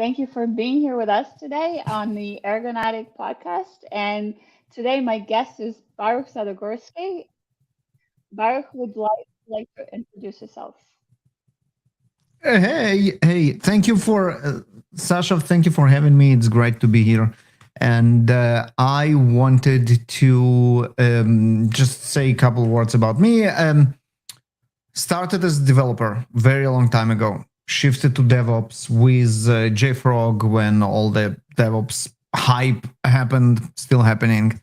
thank you for being here with us today on the Ergonatic podcast. And today, my guest is Baruch Sadogursky. Baruch would like to introduce yourself. Hey, thank you for Sasha. Thank you for having me. It's great to be here. And I wanted to just say a couple of words about me. Started as a developer very long time ago. Shifted to DevOps with JFrog when all the DevOps hype happened, still happening.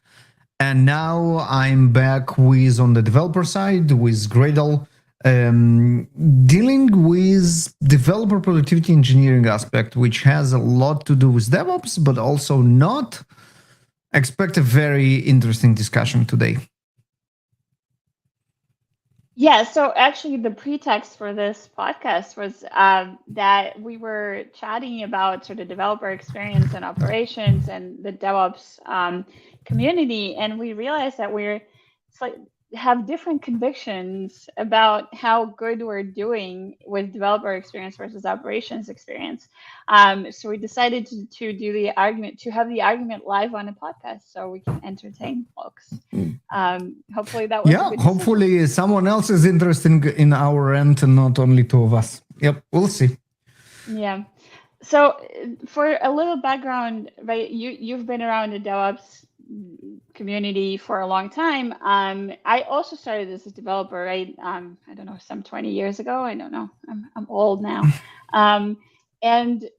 And now I'm back with on the developer side with Gradle, dealing with developer productivity engineering aspect, which has a lot to do with DevOps, but also not. Expect a very interesting discussion today. Yeah, so actually, the pretext for this podcast was that we were chatting about sort of developer experience and operations and the DevOps community, and we realized that it's like have different convictions about how good we're doing with developer experience versus operations experience. So we decided to do the argument, to have the argument live on a podcast so we can entertain folks. Hopefully that was a good hopefully decision. Someone else is interested in our rant and not only two of us. Yep, we'll see. Yeah. So for a little background, right, you've been around the DevOps community for a long time. I also started as a developer, right? I don't know, some 20 years ago. I don't know. I'm old now. And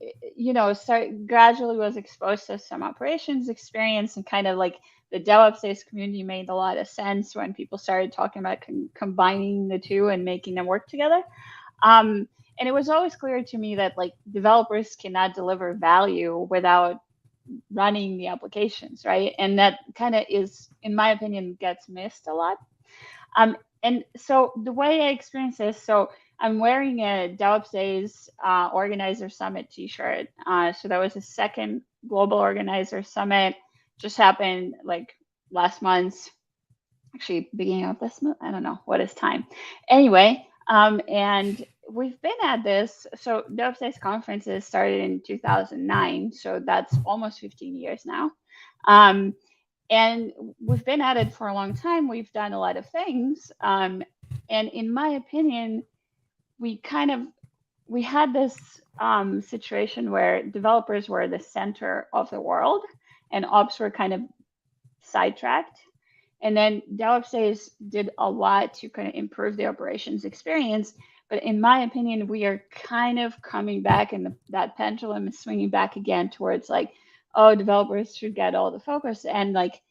gradually was exposed to some operations experience, and kind of like the DevOps based community made a lot of sense when people started talking about combining the two and making them work together. And it was always clear to me that like developers cannot deliver value without running the applications, right? And that kind of is, in my opinion, gets missed a lot. And so the way I experience this, so I'm wearing a DevOps Days Organizer Summit t-shirt. So that was the second Global Organizer Summit, just happened like last month, actually beginning of this month. I don't know what is time. Anyway, and we've been at this. So DevOps Days conferences started in 2009. So that's almost 15 years now. And we've been at it for a long time. We've done a lot of things. And in my opinion, we had this situation where developers were the center of the world and ops were kind of sidetracked. And then DevOps Days did a lot to kind of improve the operations experience. But in my opinion, we are kind of coming back, and that pendulum is swinging back again towards like, oh, developers should get all the focus, and like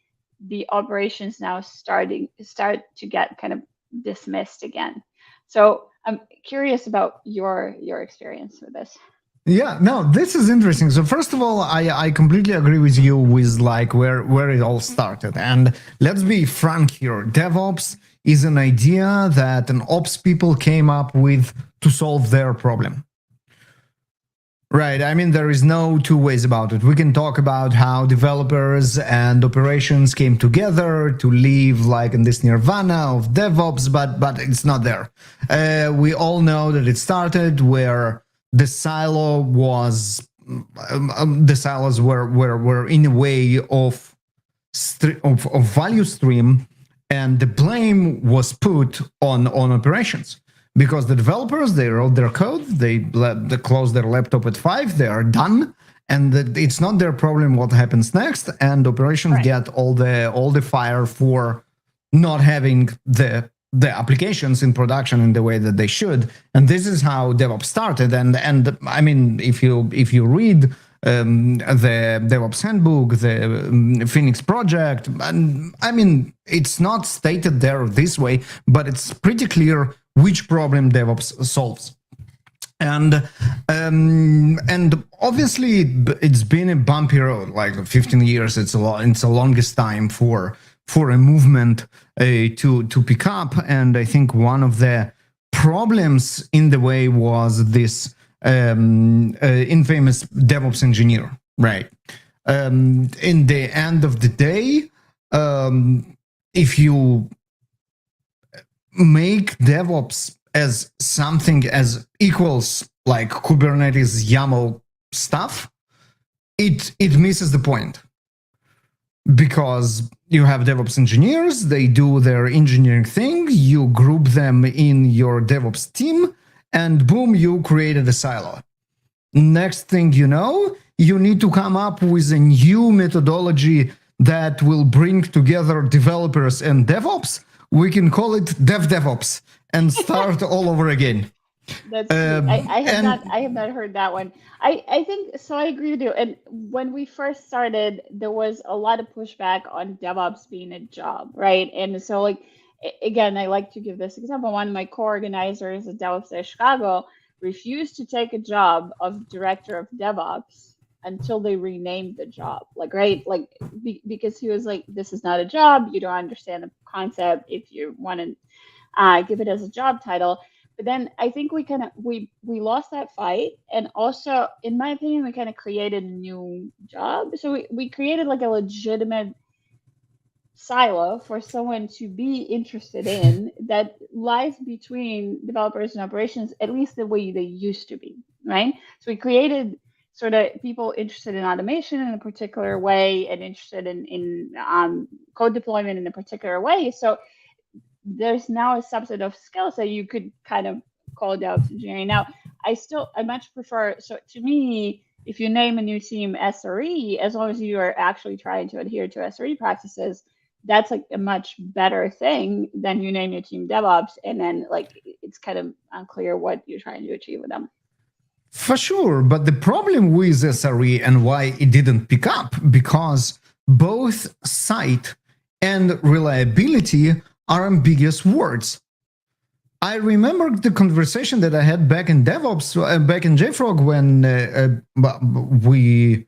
the operations now start to get kind of dismissed again. So I'm curious about your experience with this. Yeah, no, this is interesting. So first of all, I completely agree with you with like where it all started. And let's be frank here. DevOps is an idea that an ops people came up with to solve their problem. Right. I mean, there is no two ways about it. We can talk about how developers and operations came together to live like in this nirvana of DevOps, but it's not there. We all know that it started where the silos were in a way of value stream, and the blame was put on operations. Because the developers, they wrote their code, they close their laptop at 5, they are done, and it's not their problem what happens next. And operations get all the fire for not having the applications in production in the way that they should. And this is how DevOps started. And I mean, if you read the DevOps handbook, the Phoenix project, and I mean, it's not stated there this way, but it's pretty clear which problem DevOps solves. And obviously it's been a bumpy road, like 15 years. It's the longest time for a movement to pick up. And I think one of the problems in the way was this infamous DevOps engineer, right? In the end of the day, if you make DevOps as something as equals like Kubernetes, YAML, stuff, it misses the point, because you have DevOps engineers, they do their engineering thing, you group them in your DevOps team, and boom, you created a silo. Next thing you know, you need to come up with a new methodology that will bring together developers and DevOps. We can call it DevDevOps and start all over again. That's sweet. I have not heard that one. I think so. I agree with you. And when we first started, there was a lot of pushback on DevOps being a job, right? And so, like, again, I like to give this example. One of my co-organizers at DevOps at Chicago refused to take a job of director of DevOps until they renamed the job. Like, right? Like, because he was like, this is not a job. You don't understand the concept if you want to give it as a job title. But then I think we lost that fight, and also, in my opinion, we kind of created a new job. So we created like a legitimate silo for someone to be interested in that lies between developers and operations, at least the way they used to be, right? So we created sort of people interested in automation in a particular way and interested in code deployment in a particular way. So there's now a subset of skills that you could kind of call DevOps engineering. Now, I much prefer, so to me, if you name a new team SRE, as long as you are actually trying to adhere to SRE practices, that's like a much better thing than you name your team DevOps and then like it's kind of unclear what you're trying to achieve with them. For sure, but the problem with SRE and why it didn't pick up, because both site and reliability are ambiguous words. I remember the conversation that I had back in DevOps, back in JFrog, when we,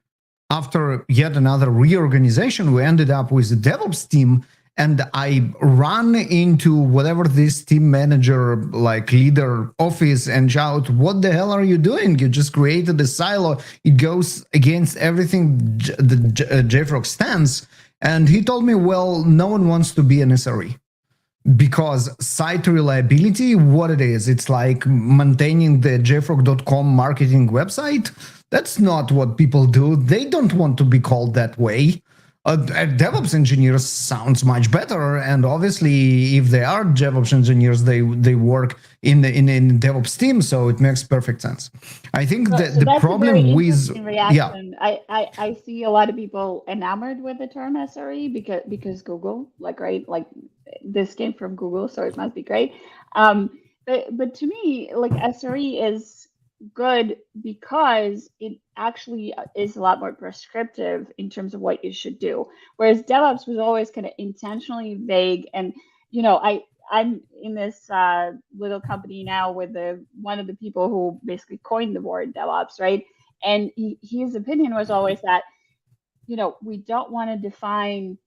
after yet another reorganization, we ended up with a DevOps team, and I ran into whatever this team manager, like leader office, and shout, "What the hell are you doing? You just created a silo. It goes against everything the JFrog stands." And he told me, "Well, no one wants to be an SRE." Because site reliability, what it is, it's like maintaining the jfrog.com marketing website. That's not what people do. They don't want to be called that way. DevOps engineers sounds much better, and obviously, if they are DevOps engineers, they work in the DevOps team, so it makes perfect sense. I think that the problem with reaction. I see a lot of people enamored with the term SRE because Google, like, right, like this came from Google, so it must be great. But to me, like, SRE is good because it actually is a lot more prescriptive in terms of what you should do. Whereas DevOps was always kind of intentionally vague. And, you know, I'm in this little company now with one of the people who basically coined the word DevOps, right? And his opinion was always that, you know, we don't want to define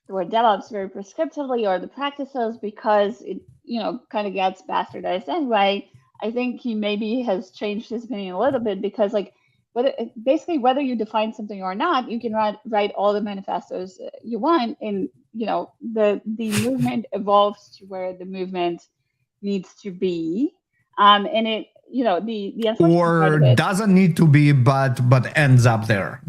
the word DevOps very prescriptively or the practices because it, you know, kind of gets bastardized anyway. I think he maybe has changed his opinion a little bit because, like, whether you define something or not, you can write all the manifestos you want, and you know the movement evolves to where the movement needs to be, and it, you know, the unfortunate part of it, doesn't need to be, but ends up there.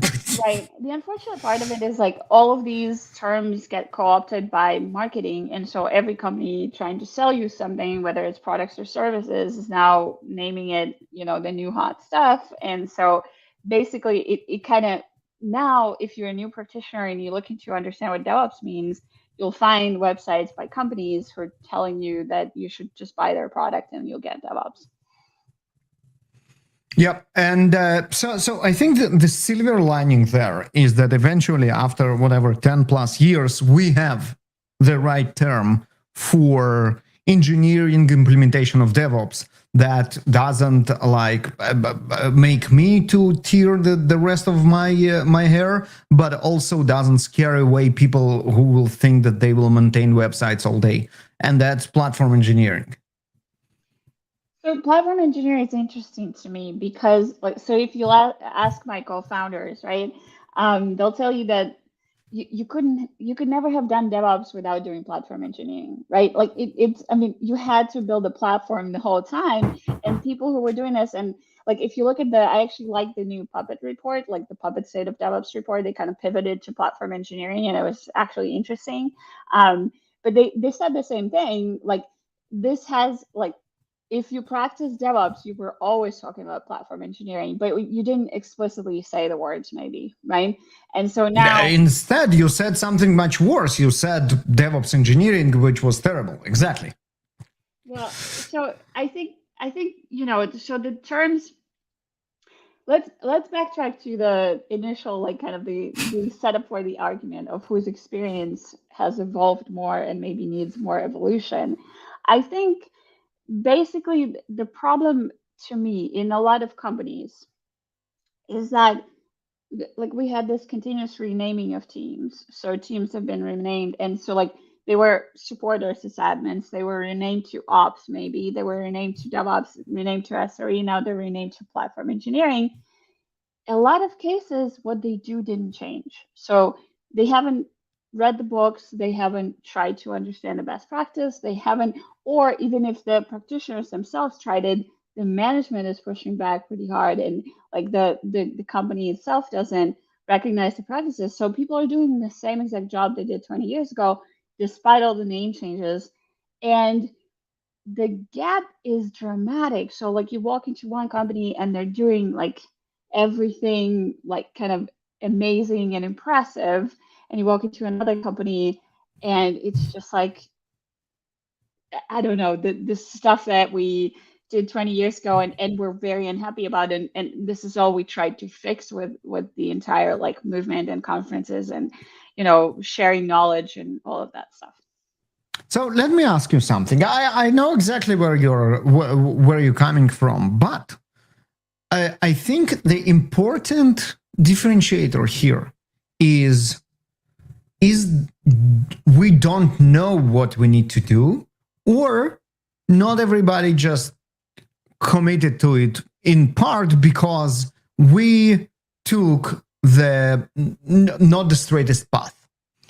Right. The unfortunate part of it is like all of these terms get co-opted by marketing. And so every company trying to sell you something, whether it's products or services, is now naming it, you know, the new hot stuff. And so basically it kind of, now if you're a new practitioner and you're looking to understand what DevOps means, you'll find websites by companies who are telling you that you should just buy their product and you'll get DevOps. Yep, and so I think that the silver lining there is that eventually, after whatever 10 plus years, we have the right term for engineering implementation of DevOps that doesn't like make me to tear the rest of my my hair, but also doesn't scare away people who will think that they will maintain websites all day, and that's platform engineering. So platform engineering is interesting to me because, like, so if you ask my co-founders, right, they'll tell you that you could never have done DevOps without doing platform engineering, right? Like I mean, you had to build a platform the whole time, and people who were doing this, and like if you look at I actually like the new Puppet report, like the Puppet State of DevOps report. They kind of pivoted to platform engineering, and it was actually interesting. But they said the same thing. Like this has like if you practice DevOps, you were always talking about platform engineering, but you didn't explicitly say the words, maybe, right? And so now, Instead, you said something much worse. You said DevOps engineering, which was terrible. Exactly. well, so I think so the terms. Let's backtrack to the initial, like, kind of the setup for the argument of whose experience has evolved more and maybe needs more evolution. I think basically the problem to me in a lot of companies is that like we had this continuous renaming of teams. So teams have been renamed, and so like they were supporters as admins, they were renamed to ops, maybe they were renamed to DevOps, renamed to SRE, now they're renamed to platform engineering. A lot of cases, what they do didn't change. So they haven't read the books, they haven't tried to understand the best practice, they haven't, or even if the practitioners themselves tried it, the management is pushing back pretty hard, and like the company itself doesn't recognize the practices. So people are doing the same exact job they did 20 years ago, despite all the name changes. And the gap is dramatic. So like you walk into one company and they're doing like everything like kind of amazing and impressive, and you walk into another company and it's just like I don't know the stuff that we did 20 years ago and we're very unhappy about, and this is all we tried to fix with the entire like movement and conferences and sharing knowledge and all of that stuff. So let me ask you something. I know exactly where you're coming from, but I think the important differentiator here is we don't know what we need to do, or not everybody just committed to it in part because we took not the straightest path.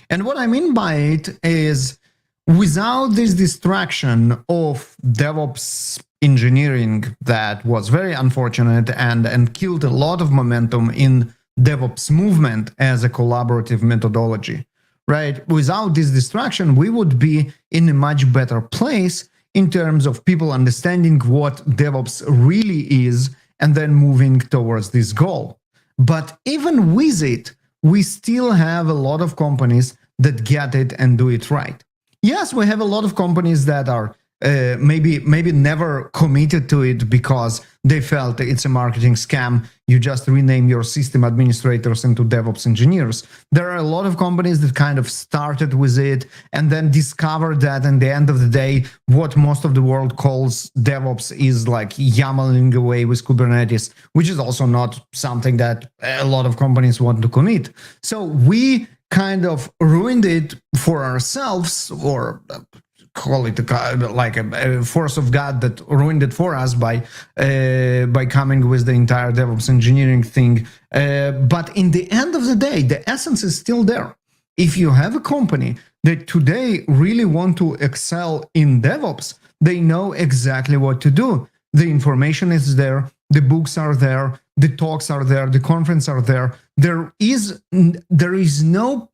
And what I mean by it is without this distraction of DevOps engineering that was very unfortunate and killed a lot of momentum in DevOps movement as a collaborative methodology, right? Without this distraction, we would be in a much better place in terms of people understanding what DevOps really is and then moving towards this goal. But even with it, we still have a lot of companies that get it and do it right. Yes, we have a lot of companies that are maybe never committed to it because they felt it's a marketing scam. You just rename your system administrators into DevOps engineers. There are a lot of companies that kind of started with it and then discovered that at the end of the day, what most of the world calls DevOps is like YAMLing away with Kubernetes, which is also not something that a lot of companies want to commit. So we kind of ruined it for ourselves, or call it like a force of God that ruined it for us by coming with the entire DevOps engineering thing. But in the end of the day, the essence is still there. If you have a company that today really want to excel in DevOps, they know exactly what to do. The information is there, the books are there, the talks are there, the conferences are there. There is no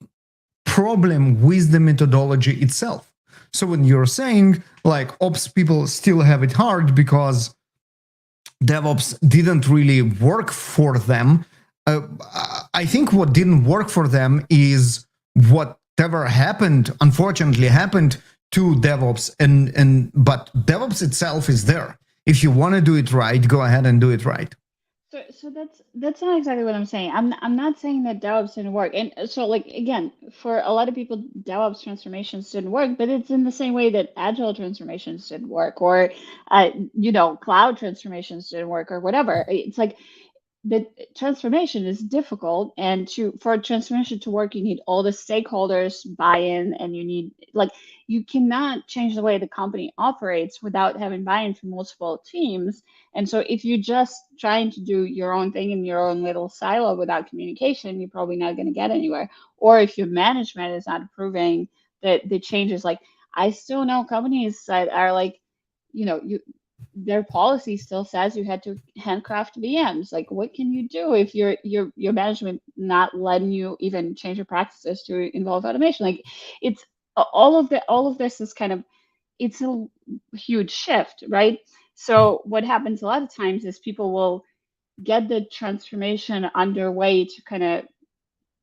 problem with the methodology itself. So when you're saying like ops people still have it hard because DevOps didn't really work for them, I think what didn't work for them is whatever happened, unfortunately happened to DevOps, but DevOps itself is there. If you want to do it right, go ahead and do it right. So that's not exactly what I'm saying. I'm not saying that DevOps didn't work. And so like again, for a lot of people, DevOps transformations didn't work, but it's in the same way that agile transformations didn't work, or cloud transformations didn't work, or whatever. It's like the transformation is difficult, and for a transformation to work, you need all the stakeholders buy-in, and you cannot change the way the company operates without having buy-in from multiple teams. And so if you're just trying to do your own thing in your own little silo without communication, you're probably not going to get anywhere. Or if your management is not approving the changes, like I still know companies that are like, their policy still says you had to handcraft VMs. Like, what can you do if your management not letting you even change your practices to involve automation? Like, it's all of this is kind of, it's a huge shift, right? So what happens a lot of times is people will get the transformation underway to kind of,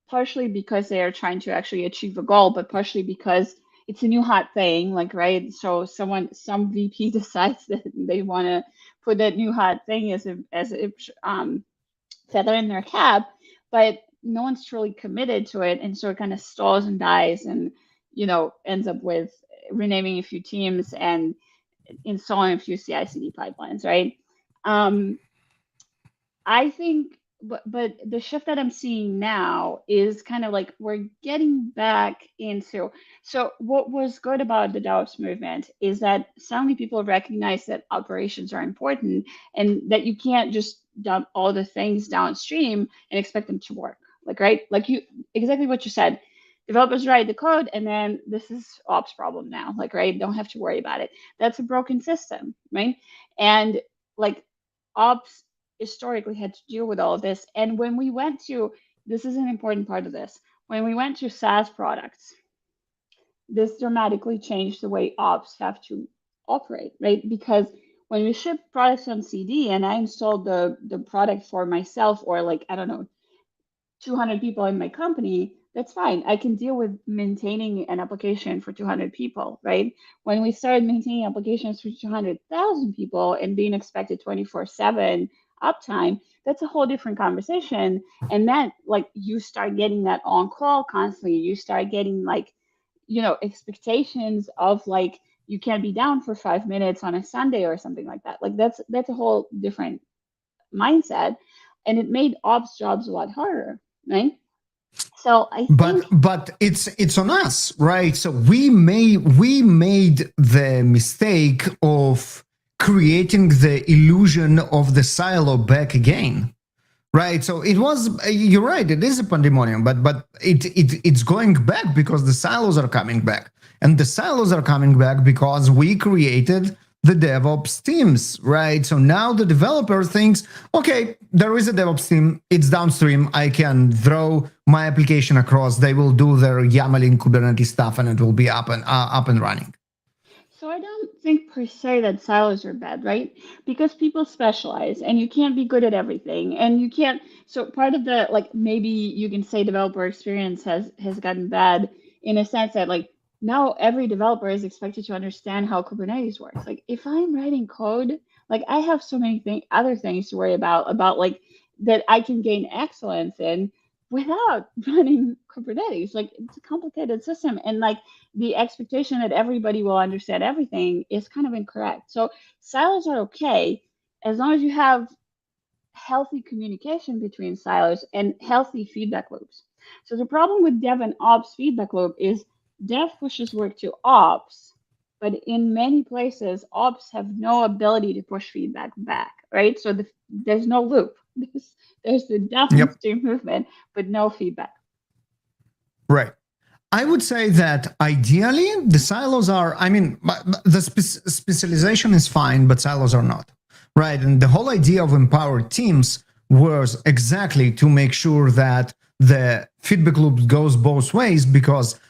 partially because they are trying to actually achieve a goal, but partially because it's a new hot thing, like, right? So some VP decides that they want to put that new hot thing as a feather in their cap, but no one's truly committed to it, and so it kind of stalls and dies, and ends up with renaming a few teams and installing a few CI/CD pipelines, right? Um, I think, but the shift that I'm seeing now is kind of like we're getting back into. So what was good about the DevOps movement is that suddenly people recognize that operations are important and that you can't just dump all the things downstream and expect them to work. Like, right? Like, you, exactly what you said. Developers write the code and then this is ops problem now. Like, right? Don't have to worry about it. That's a broken system, right? And like, ops historically had to deal with all of this. And when we went to, this is an important part of this, when we went to SaaS products, this dramatically changed the way ops have to operate, right? Because when we ship products on CD and I installed the product for myself, or like, I don't know, 200 people in my company, that's fine. I can deal with maintaining an application for 200 people, right? When we started maintaining applications for 200,000 people and being expected 24/7 uptime, that's a whole different conversation. And then, like, you start getting that on call constantly. You start getting, like, expectations of, like, you can't be down for 5 minutes on a Sunday or something like that. Like, that's a whole different mindset, and it made ops jobs a lot harder, right? So I think, But it's on us, right? So we made the mistake of creating the illusion of the silo back again, right? So it was, you're right, it is a pandemonium, but it's going back because the silos are coming back, and the silos are coming back because we created the DevOps teams, right? So now the developer thinks, okay, there is a DevOps team, it's downstream, I can throw my application across, they will do their YAMLing Kubernetes stuff, and it will be up and running. so I don't think per se that silos are bad, right? Because people specialize and you can't be good at everything. And you can't, so part of the, like, maybe you can say developer experience has gotten bad in a sense that, like, now every developer is expected to understand how Kubernetes works. Like, if I'm writing code, like, I have so many other things to worry about, like, that I can gain excellence in without running Kubernetes. Like, it's a complicated system. And, like, the expectation that everybody will understand everything is kind of incorrect. So silos are okay as long as you have healthy communication between silos and healthy feedback loops. So the problem with dev and ops feedback loop is dev pushes work to ops, but in many places, ops have no ability to push feedback back, right? So there's no loop. There's the Yep. downstream movement, but no feedback. Right. I would say that ideally the silos are, I mean, the specialization is fine, but silos are not. Right. And the whole idea of empowered teams was exactly to make sure that the feedback loop goes both ways, because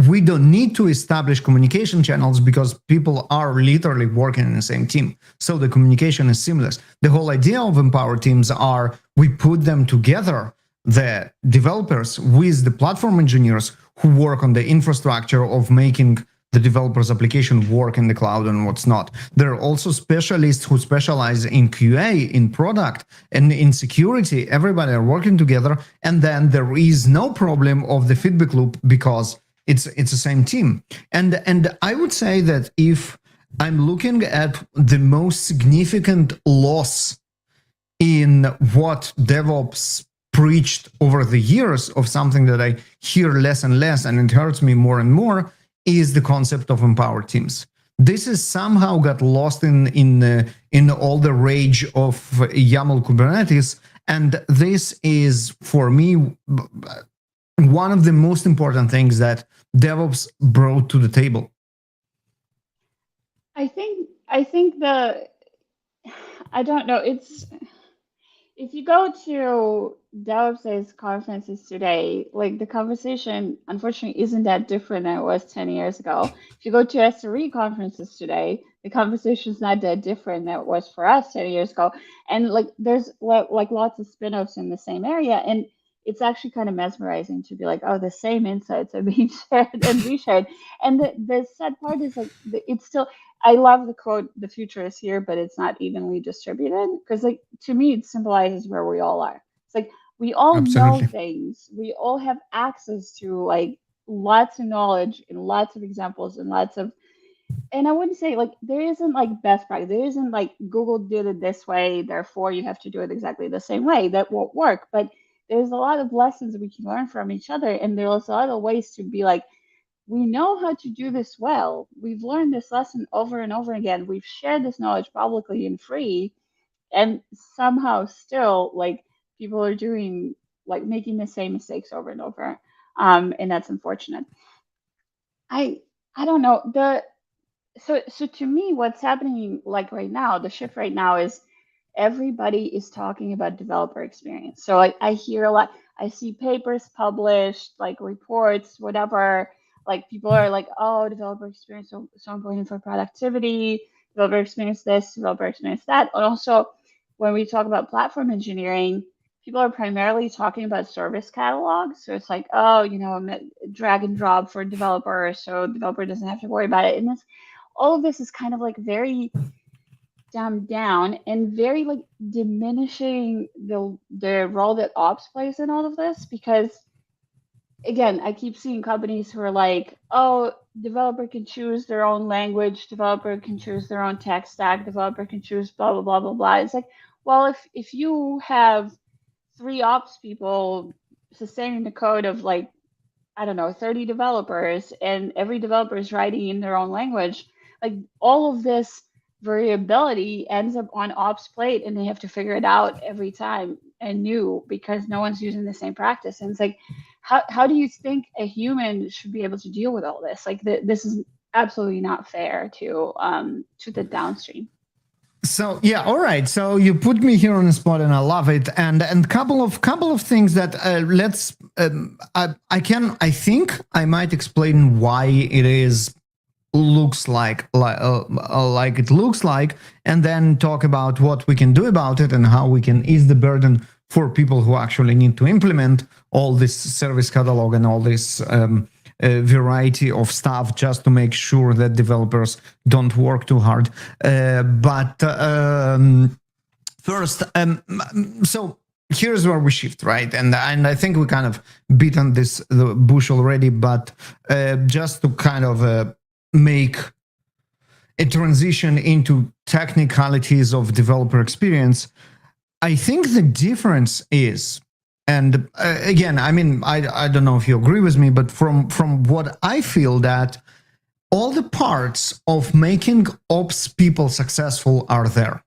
we don't need to establish communication channels because people are literally working in the same team. So the communication is seamless. The whole idea of empowered teams are we put them together, the developers with the platform engineers who work on the infrastructure of making the developer's application work in the cloud and what's not. There are also specialists who specialize in QA, in product, and in security. Everybody are working together, and then there is no problem of the feedback loop because it's the same team. And I would say that if I'm looking at the most significant loss in what DevOps preached over the years, of something that I hear less and less, and it hurts me more and more, is the concept of empowered teams. This is somehow got lost in all the rage of YAML Kubernetes, and this is, for me, one of the most important things that DevOps brought to the table. I think I don't know. It's if you go to DevOps conferences today, like the conversation, unfortunately, isn't that different than it was 10 years ago. If you go to SRE conferences today, the conversation is not that different than it was for us 10 years ago. And like there's like lots of spin-offs in the same area. And it's actually kind of mesmerizing to be like, oh, the same insights are being shared and reshared. And the sad part is like it's still I love the quote, the future is here, but it's not evenly distributed. Because, like, to me, it symbolizes where we all are. It's like we all know Absolutely. things, we all have access to like lots of knowledge and lots of examples and lots of, and I wouldn't say like there isn't like best practice, there isn't like Google did it this way, therefore you have to do it exactly the same way. That won't work. But there's a lot of lessons we can learn from each other, and there's a lot of ways to be like, we know how to do this well. We've learned this lesson over and over again. We've shared this knowledge publicly and free, and somehow still like people are doing like making the same mistakes over and over. And that's unfortunate. I I don't know. So to me, what's happening like right now, the shift right now is everybody is talking about developer experience. So I hear a lot, I see papers published, like reports, whatever. Like people are like, oh, developer experience so important for productivity, developer experience this, developer experience that. And also when we talk about platform engineering, people are primarily talking about service catalogs. So it's like, oh, drag and drop for developers, so developer doesn't have to worry about it. And this all of this is kind of like very dumbed down and very like diminishing the role that ops plays in all of this, because again, I keep seeing companies who are like, oh, developer can choose their own language, developer can choose their own tech stack, developer can choose blah blah blah blah blah. It's like, well, if you have three ops people sustaining the code of like, I don't know, 30 developers, and every developer is writing in their own language, like all of this variability ends up on ops plate, and they have to figure it out every time anew because no one's using the same practice. And it's like, how do you think a human should be able to deal with all this? Like this is absolutely not fair to the downstream. So yeah, all right. So you put me here on the spot, and I love it. And couple of things that let's I think I might explain why it is looks like it looks like, and then talk about what we can do about it and how we can ease the burden for people who actually need to implement all this service catalog and all this variety of stuff, just to make sure that developers don't work too hard. But first, so here's where we shift, right? And I think we kind of beat on the bush already, but just to kind of make a transition into technicalities of developer experience, I think the difference is, and again, I mean, I don't know if you agree with me, but from what I feel, that all the parts of making ops people successful are there.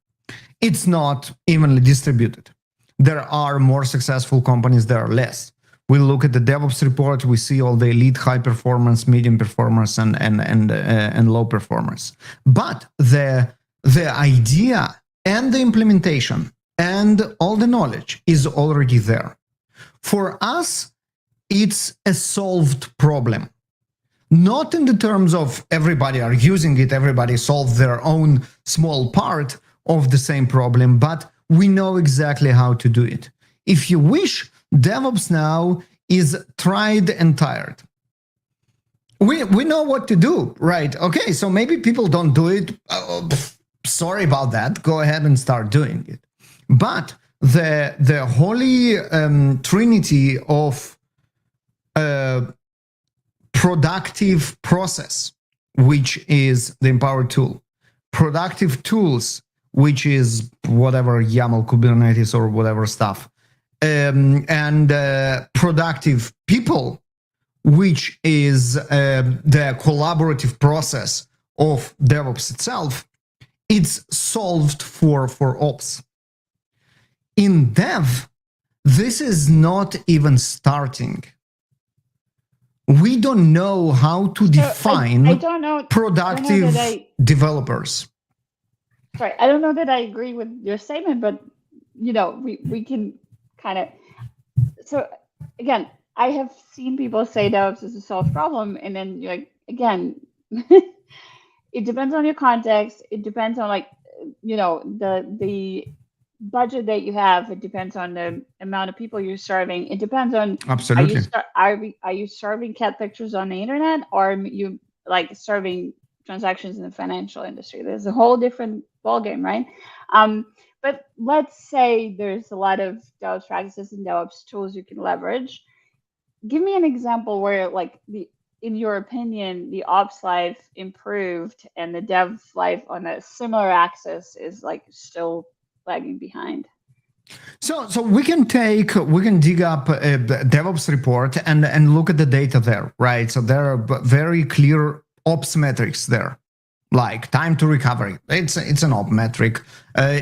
It's not evenly distributed. There are more successful companies, there are less. We look at the DevOps report, we see all the elite high performance, medium performance, and low performers. But the idea and the implementation and all the knowledge is already there. For us, it's a solved problem. Not in the terms of everybody are using it, everybody solved their own small part of the same problem, but we know exactly how to do it. If you wish, DevOps now is tried and tired. We know what to do, right? Okay, so maybe people don't do it. Sorry about that. Go ahead and start doing it. But the holy trinity of productive process, which is the empowered tool, productive tools, which is whatever YAML, Kubernetes, or whatever stuff, and productive people, which is the collaborative process of DevOps itself, it's solved for ops. In dev, this is not even starting. We don't know how to define I don't know productive that developers. sorry, I don't know that I agree with your statement, but we can kind of. So again, I have seen people say DevOps is a solved problem, and then you're like, again, it depends on your context. It depends on the budget that you have. It depends on the amount of people you're serving. It depends on Absolutely. are you serving cat pictures on the internet, or are you like serving transactions in the financial industry? There's a whole different ballgame, right? But let's say there's a lot of DevOps practices and DevOps tools you can leverage. Give me an example where, like, in your opinion, the ops life improved and the dev life on a similar axis is like still lagging behind. So we can dig up a DevOps report and look at the data there, right? So there are very clear ops metrics there, like time to recovery. It's an op metric.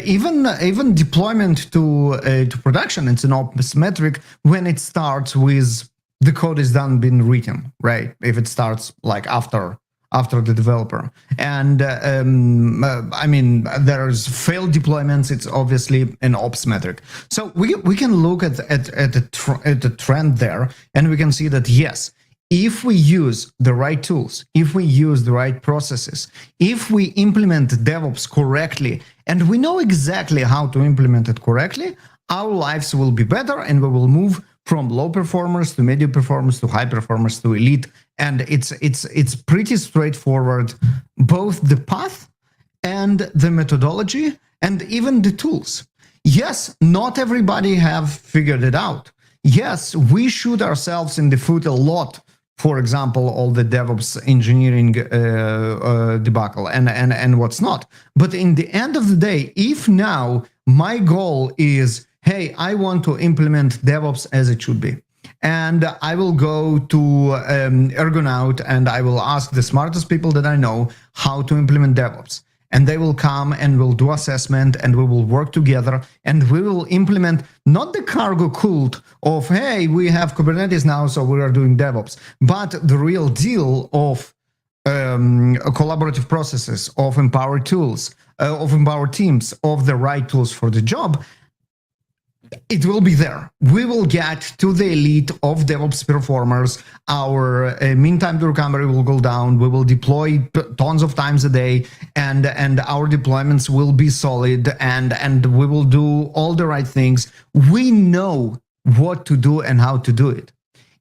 Even deployment to production, it's an ops metric when it starts with the code is done being written, right? If it starts like after the developer. And I mean, there's failed deployments. It's obviously an ops metric. So we can look at the trend there, and we can see that yes, if we use the right tools, if we use the right processes, if we implement DevOps correctly, and we know exactly how to implement it correctly, our lives will be better, and we will move from low performers to medium performers to high performers to elite. And it's pretty straightforward, both the path and the methodology and even the tools. Yes, not everybody have figured it out. Yes, we shoot ourselves in the foot a lot. For example, all the DevOps engineering debacle and what's not. But in the end of the day, if now my goal is, hey, I want to implement DevOps as it should be, and I will go to Ergonaut and I will ask the smartest people that I know how to implement DevOps. And they will come and we'll do assessment and we will work together and we will implement not the cargo cult of, hey, we have Kubernetes now, so we are doing DevOps, but the real deal of collaborative processes, of empowered tools, of empowered teams, of the right tools for the job. It will be there. We will get to the elite of DevOps performers. Our mean time to recovery will go down. We will deploy tons of times a day, and our deployments will be solid, and we will do all the right things. We know what to do and how to do it.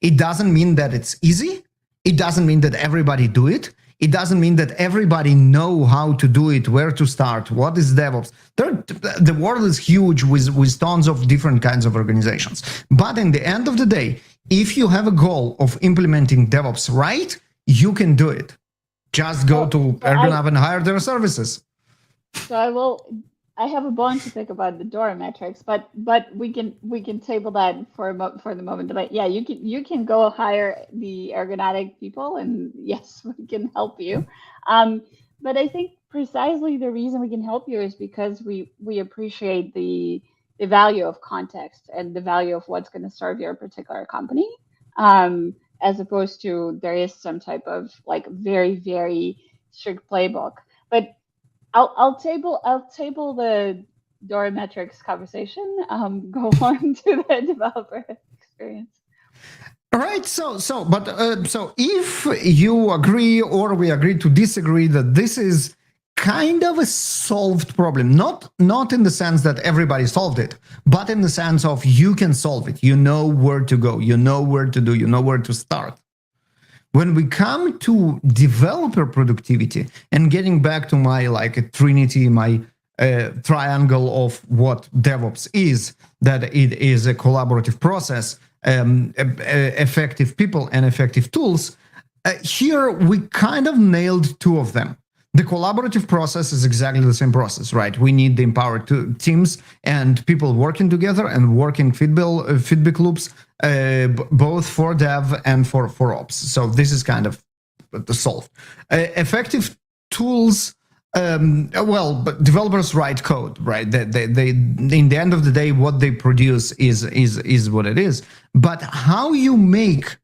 It doesn't mean that it's easy. It doesn't mean that everybody do it. It doesn't mean that everybody know how to do it, where to start, what is DevOps. The world is huge with tons of different kinds of organizations. But in the end of the day, if you have a goal of implementing DevOps right, you can do it. Just go to Ergonaut and hire their services. So I have a bone to pick about the DORA metrics, but we can table that for the moment. But yeah, you can go hire the ergonomic people, and yes, we can help you. But I think precisely the reason we can help you is because we appreciate the value of context and the value of what's going to serve your particular company, as opposed to there is some type of like very, very strict playbook. But I'll table the DORA metrics conversation. Go on to the developer experience. All right. So if you agree or we agree to disagree that this is kind of a solved problem, not in the sense that everybody solved it, but in the sense of you can solve it. You know where to go. You know where to do. You know where to start. When we come to developer productivity and getting back to my like a trinity, my triangle of what DevOps is, that it is a collaborative process, effective people and effective tools, here we kind of nailed two of them. The collaborative process is exactly the same process, right? We need the empowered teams and people working together and working feedback loops, both for dev and for ops. So this is kind of the solve. Effective tools, but developers write code, right? They in the end of the day, what they produce is what it is. But how you make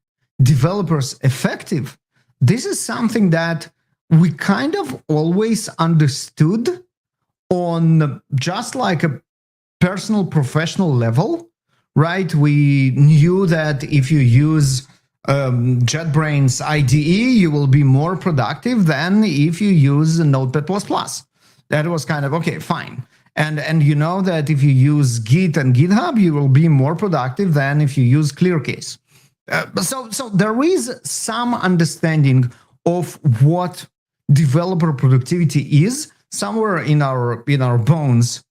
developers effective, this is something that we kind of always understood on just like a personal professional level, right? We knew that if you use JetBrains IDE, you will be more productive than if you use Notepad++. That was kind of okay, fine. And you know that if you use Git and GitHub, you will be more productive than if you use ClearCase. So there is some understanding of what developer productivity is somewhere in our bones.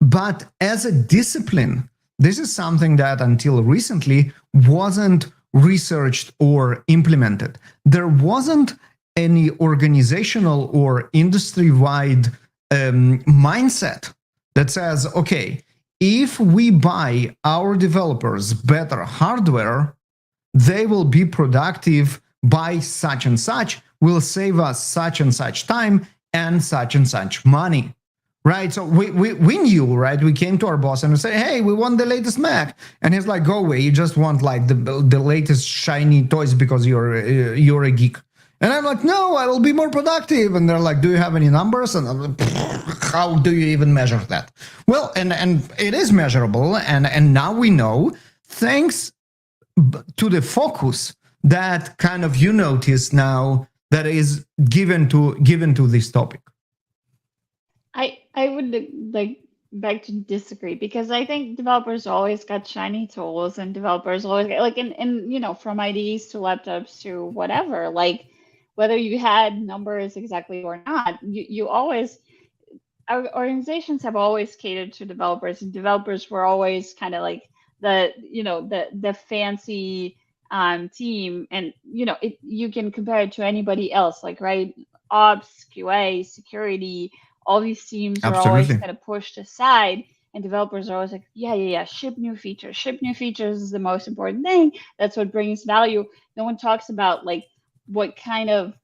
But as a discipline, this is something that until recently wasn't researched or implemented. There wasn't any organizational or industry-wide mindset that says, okay, if we buy our developers better hardware, they will be productive by such and such, will save us such and such time and such money. Right, so we knew, right? We came to our boss and we say, "Hey, we want the latest Mac," and he's like, "Go away! You just want like the latest shiny toys because you're a geek." And I'm like, "No, I will be more productive." And they're like, "Do you have any numbers?" And I'm like, "How do you even measure that?" Well, and it is measurable, and now we know, thanks to the focus that kind of you notice now that is given to this topic. I would like beg to disagree because I think developers always got shiny tools and developers always like in you know, from IDEs to laptops to whatever, like whether you had numbers exactly or not, you always, our organizations have always catered to developers, and developers were always kind of like the, you know, the fancy team, and you know, you can compare it to anybody else, like, right, ops, QA, security, all these teams are always kind of pushed aside, and developers are always like, yeah, ship new features. Ship new features is the most important thing. That's what brings value. No one talks about like what kind of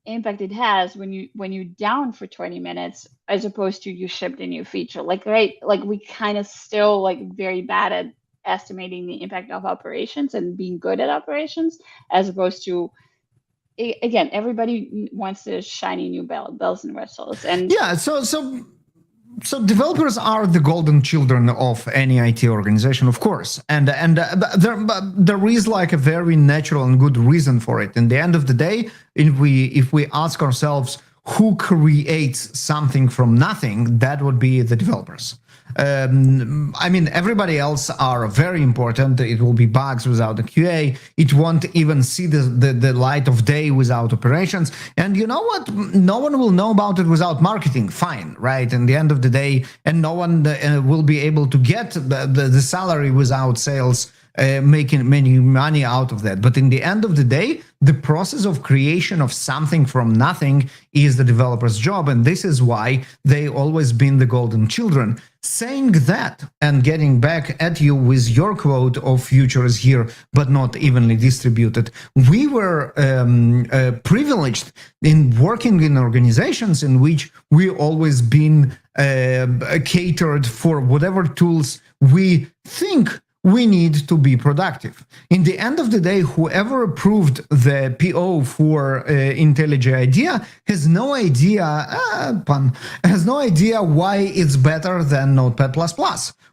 impact it has when you're down for 20 minutes as opposed to you shipped a new feature. Like, right, like we kind of still like very bad at estimating the impact of operations and being good at operations, as opposed to, again, everybody wants the shiny new bells and whistles. And yeah, so developers are the golden children of any IT organization, of course, and there is like a very natural and good reason for it. In the end of the day, if we ask ourselves who creates something from nothing, that would be the developers. I mean, everybody else are very important. It will be bugs without the QA. It won't even see the light of day without operations. And you know what? No one will know about it without marketing. Fine, right? In the end of the day, and no one will be able to get the salary without sales. Making money out of that. But in the end of the day, the process of creation of something from nothing is the developer's job. And this is why they always been the golden children. Saying that and getting back at you with your quote of future is here, but not evenly distributed. We were privileged in working in organizations in which we always been catered for whatever tools we think we need to be productive. In the end of the day, whoever approved the PO for IntelliJ IDEA has no idea, has no idea why it's better than Notepad++.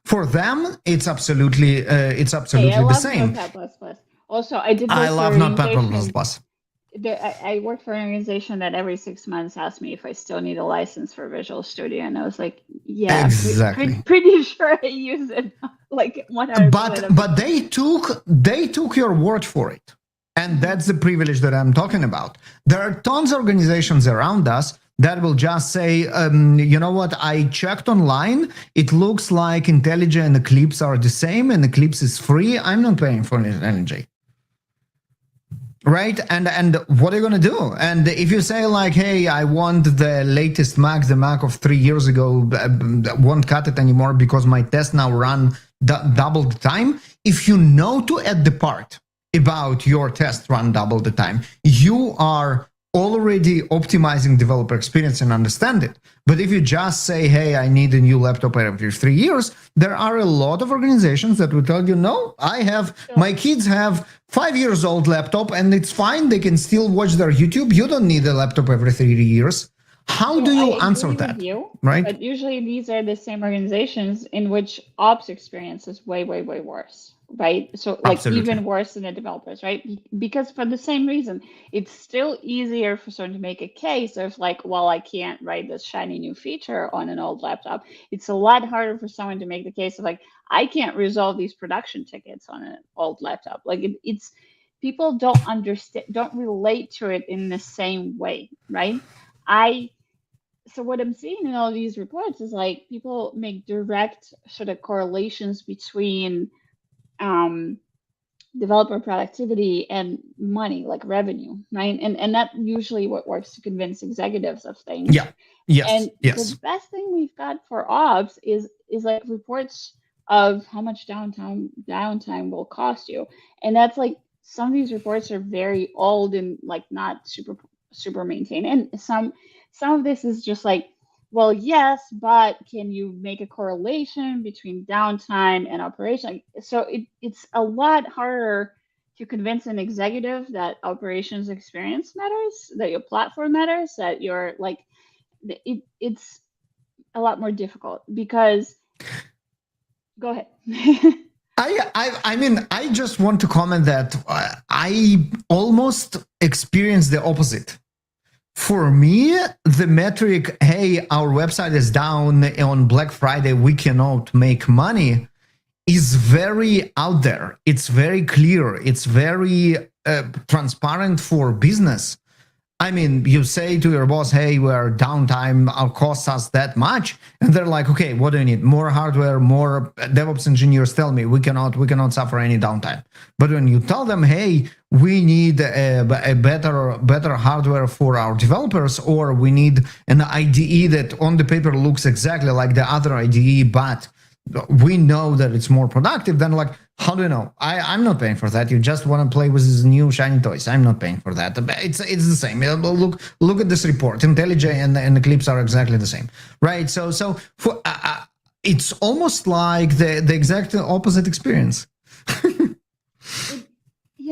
For them, it's absolutely the same. Notepad++. Also, I love Notepad++. I work for an organization that every 6 months asks me if I still need a license for Visual Studio, and I was like, yeah, exactly. Pretty sure I use it like 100%. But they took your word for it, and that's the privilege that I'm talking about. There are tons of organizations around us that will just say, you know what, I checked online, it looks like IntelliJ and Eclipse are the same, and Eclipse is free. I'm not paying for IntelliJ. Right, and what are you gonna do? And if you say like, hey, I want the latest Mac, the Mac of 3 years ago, won't cut it anymore because my tests now run double the time. If you know to add the part about your test run double the time, you are already optimizing developer experience and understand it. But if you just say, hey, I need a new laptop every 3 years, there are a lot of organizations that will tell you, no, my kids have 5 years old laptop and it's fine. They can still watch their YouTube. You don't need a laptop every 3 years. How So do I you answer agree with that? you, Right? but usually these are the same organizations in which ops experience is way, way, way worse, right? So like Absolutely. even worse than the developers, right? Because for the same reason, it's still easier for someone to make a case of like, well, I can't write this shiny new feature on an old laptop. It's a lot harder for someone to make the case of like, I can't resolve these production tickets on an old laptop. Like it's people don't understand, don't relate to it in the same way, right? I so what I'm seeing in all these reports is like people make direct sort of correlations between um, developer productivity and money, like revenue, right? And that usually what works to convince executives of things. Yeah. Yes. And the Yes. best thing we've got for ops is like reports of how much downtime will cost you, and that's like some of these reports are very old and like not super maintained, and some of this is just like, well, yes, but can you make a correlation between downtime and operation? So it's a lot harder to convince an executive that operations experience matters, that your platform matters, that you're like it's a lot more difficult because go ahead. I mean, I just want to comment that I almost experienced the opposite. For me, the metric, hey, our website is down on Black Friday, we cannot make money, is very out there. It's very clear. It's very transparent for business. I mean, you say to your boss, hey, we're downtime, our costs us that much. And they're like, okay, what do you need? More hardware, more DevOps engineers tell me we cannot suffer any downtime. But when you tell them, hey, we need a better hardware for our developers, or we need an IDE that on the paper looks exactly like the other IDE, but we know that it's more productive, then like, how do you know? I'm not paying for that. You just want to play with these new shiny toys. I'm not paying for that. It's the same. Look at this report. IntelliJ and Eclipse are exactly the same, right? So for it's almost like the exact opposite experience. You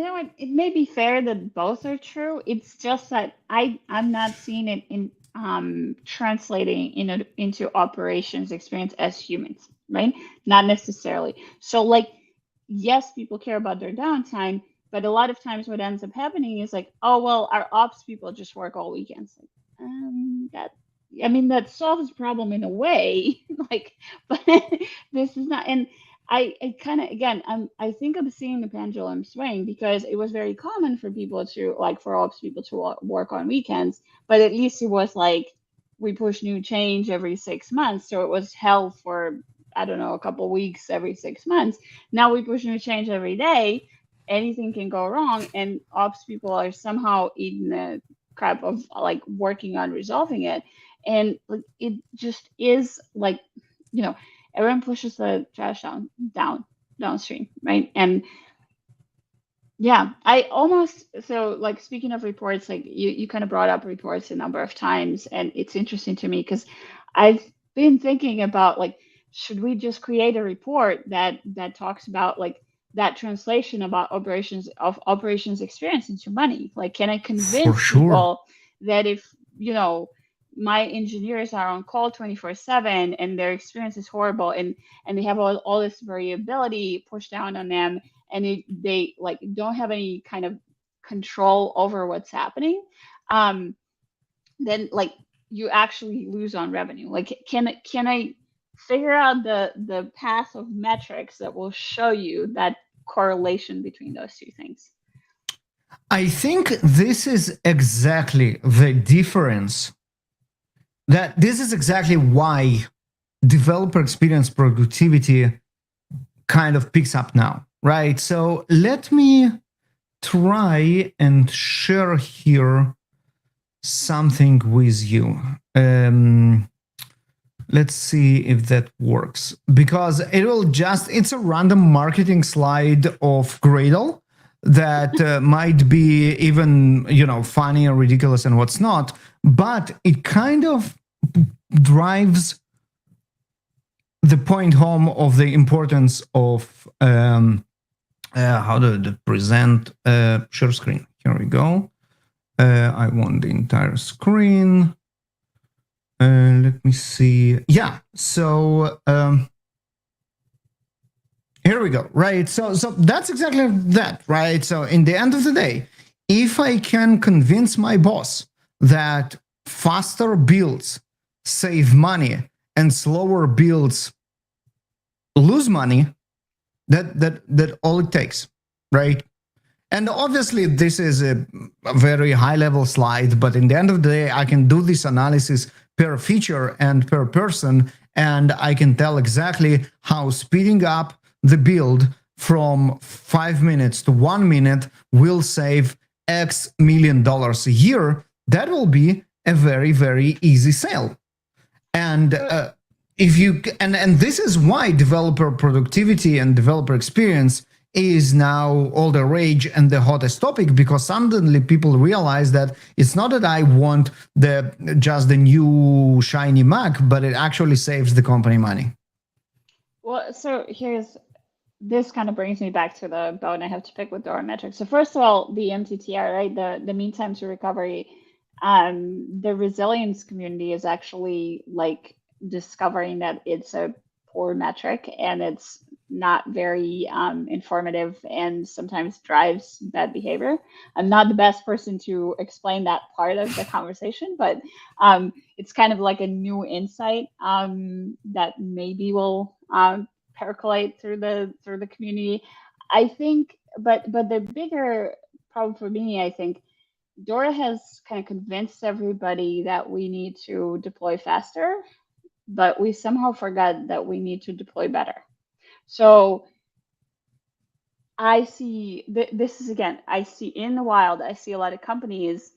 know what? It may be fair that both are true. It's just that I'm not seeing it in translating into operations experience as humans, right? Not necessarily. So like yes, people care about their downtime, but a lot of times what ends up happening is like, oh well, our ops people just work all weekends. Like, that I mean that solves the problem in a way, like, but this is not. And I kind of again I think I'm seeing the pendulum swing because it was very common for people to like for ops people to work on weekends, but at least it was like we push new change every 6 months, so it was hell for I don't know a couple weeks every 6 months. Now we push new change every day. Anything can go wrong, and ops people are somehow eating the crap of like working on resolving it. And like it just is like, you know, everyone pushes the trash downstream, right? And yeah, I almost so like speaking of reports, like you kind of brought up reports a number of times, and it's interesting to me because I've been thinking about like should we just create a report that talks about like that translation about operations experience into money? Like, can I For convince sure. people that if you know my engineers are on call 24/7 and their experience is horrible and they have all this variability pushed down on them and they like don't have any kind of control over what's happening, um, then like you actually lose on revenue. Like, can I figure out the path of metrics that will show you that correlation between those two things? I think this is exactly the difference. That this is exactly why developer experience productivity kind of picks up now, right? So let me try and share here something with you. Let's see if that works, because it's a random marketing slide of Gradle that might be even, funny or ridiculous and what's not, but it kind of drives the point home of the importance of how to present share screen. Here we go. I want the entire screen. Let me see. Yeah. So here we go. Right. So that's exactly that. Right. So in the end of the day, if I can convince my boss that faster builds save money and slower builds lose money, that all it takes, right? And obviously, this is a very high level slide, but in the end of the day, I can do this analysis per feature and per person, and I can tell exactly how speeding up the build from 5 minutes to 1 minute will save X million dollars a year. That will be a very, very easy sale. And if you and this is why developer productivity and developer experience is now all the rage and the hottest topic, because suddenly people realize that it's not that I want just the new shiny Mac, but it actually saves the company money. Well, so this kind of brings me back to the bone I have to pick with DORA metrics. So first of all, the MTTR, right? The mean time to recovery. The resilience community is actually like discovering that it's a poor metric and it's not very informative and sometimes drives bad behavior. I'm not the best person to explain that part of the conversation, but it's kind of like a new insight that maybe will percolate through the community. I think, but the bigger problem for me, I think, DORA has kind of convinced everybody that we need to deploy faster, but we somehow forgot that we need to deploy better. So I see this is, again, I see in the wild, I see a lot of companies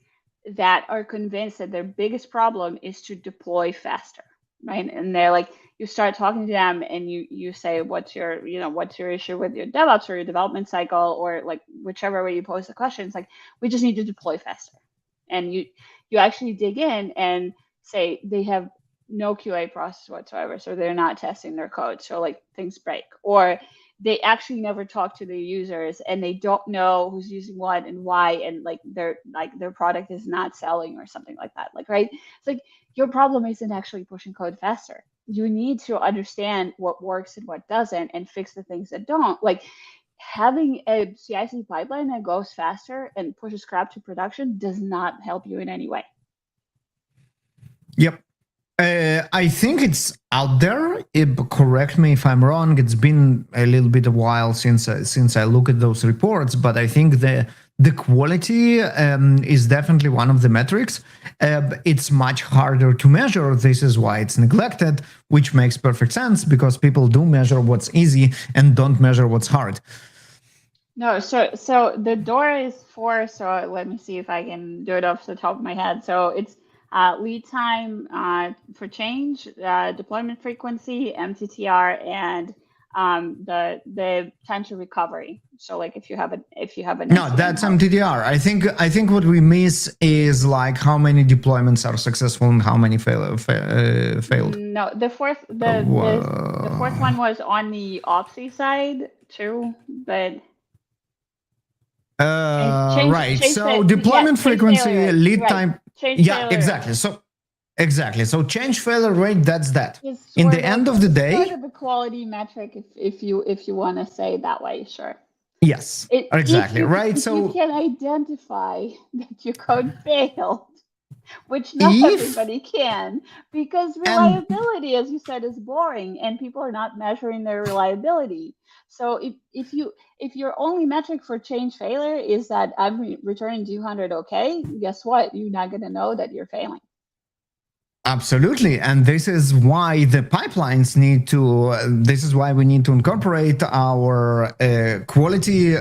that are convinced that their biggest problem is to deploy faster, right? And they're like, you start talking to them and you say, what's your issue with your DevOps or your development cycle, or like whichever way you pose the question. It's like, we just need to deploy faster. And you actually dig in and say they have no QA process whatsoever, so they're not testing their code, so like things break, or they actually never talk to the users and they don't know who's using what and why, and like their product is not selling or something like that. Like, right? It's like, your problem isn't actually pushing code faster. You need to understand what works and what doesn't and fix the things that don't. Like, having a CI/CD pipeline that goes faster and pushes crap to production does not help you in any way. Yep. I think it's out there. Correct me if I'm wrong. It's been a little bit a while since I look at those reports, but I think the quality is definitely one of the metrics. It's much harder to measure. This is why it's neglected, which makes perfect sense, because people do measure what's easy and don't measure what's hard. No, so the DORA is 4. So let me see if I can do it off the top of my head. So it's lead time for change, deployment frequency, MTTR, and the time to recovery. So like if you have an no, that's MTTR. I think what we miss is like how many deployments are successful and how many failed. No, the fourth one was on the OPSI side too, but right. So deployment frequency, lead time. Yeah, exactly. So change failure rate, that's that. In the end of the day, sort of a quality metric, if you want to say it that way, sure. Yes, exactly. Right. So you can identify that your code failed, which not everybody can, because reliability, as you said, is boring and people are not measuring their reliability. So if your only metric for change failure is that I'm returning 200 okay, guess what? You're not going to know that you're failing. Absolutely. And this is why the pipelines need to, this is why we need to incorporate our quality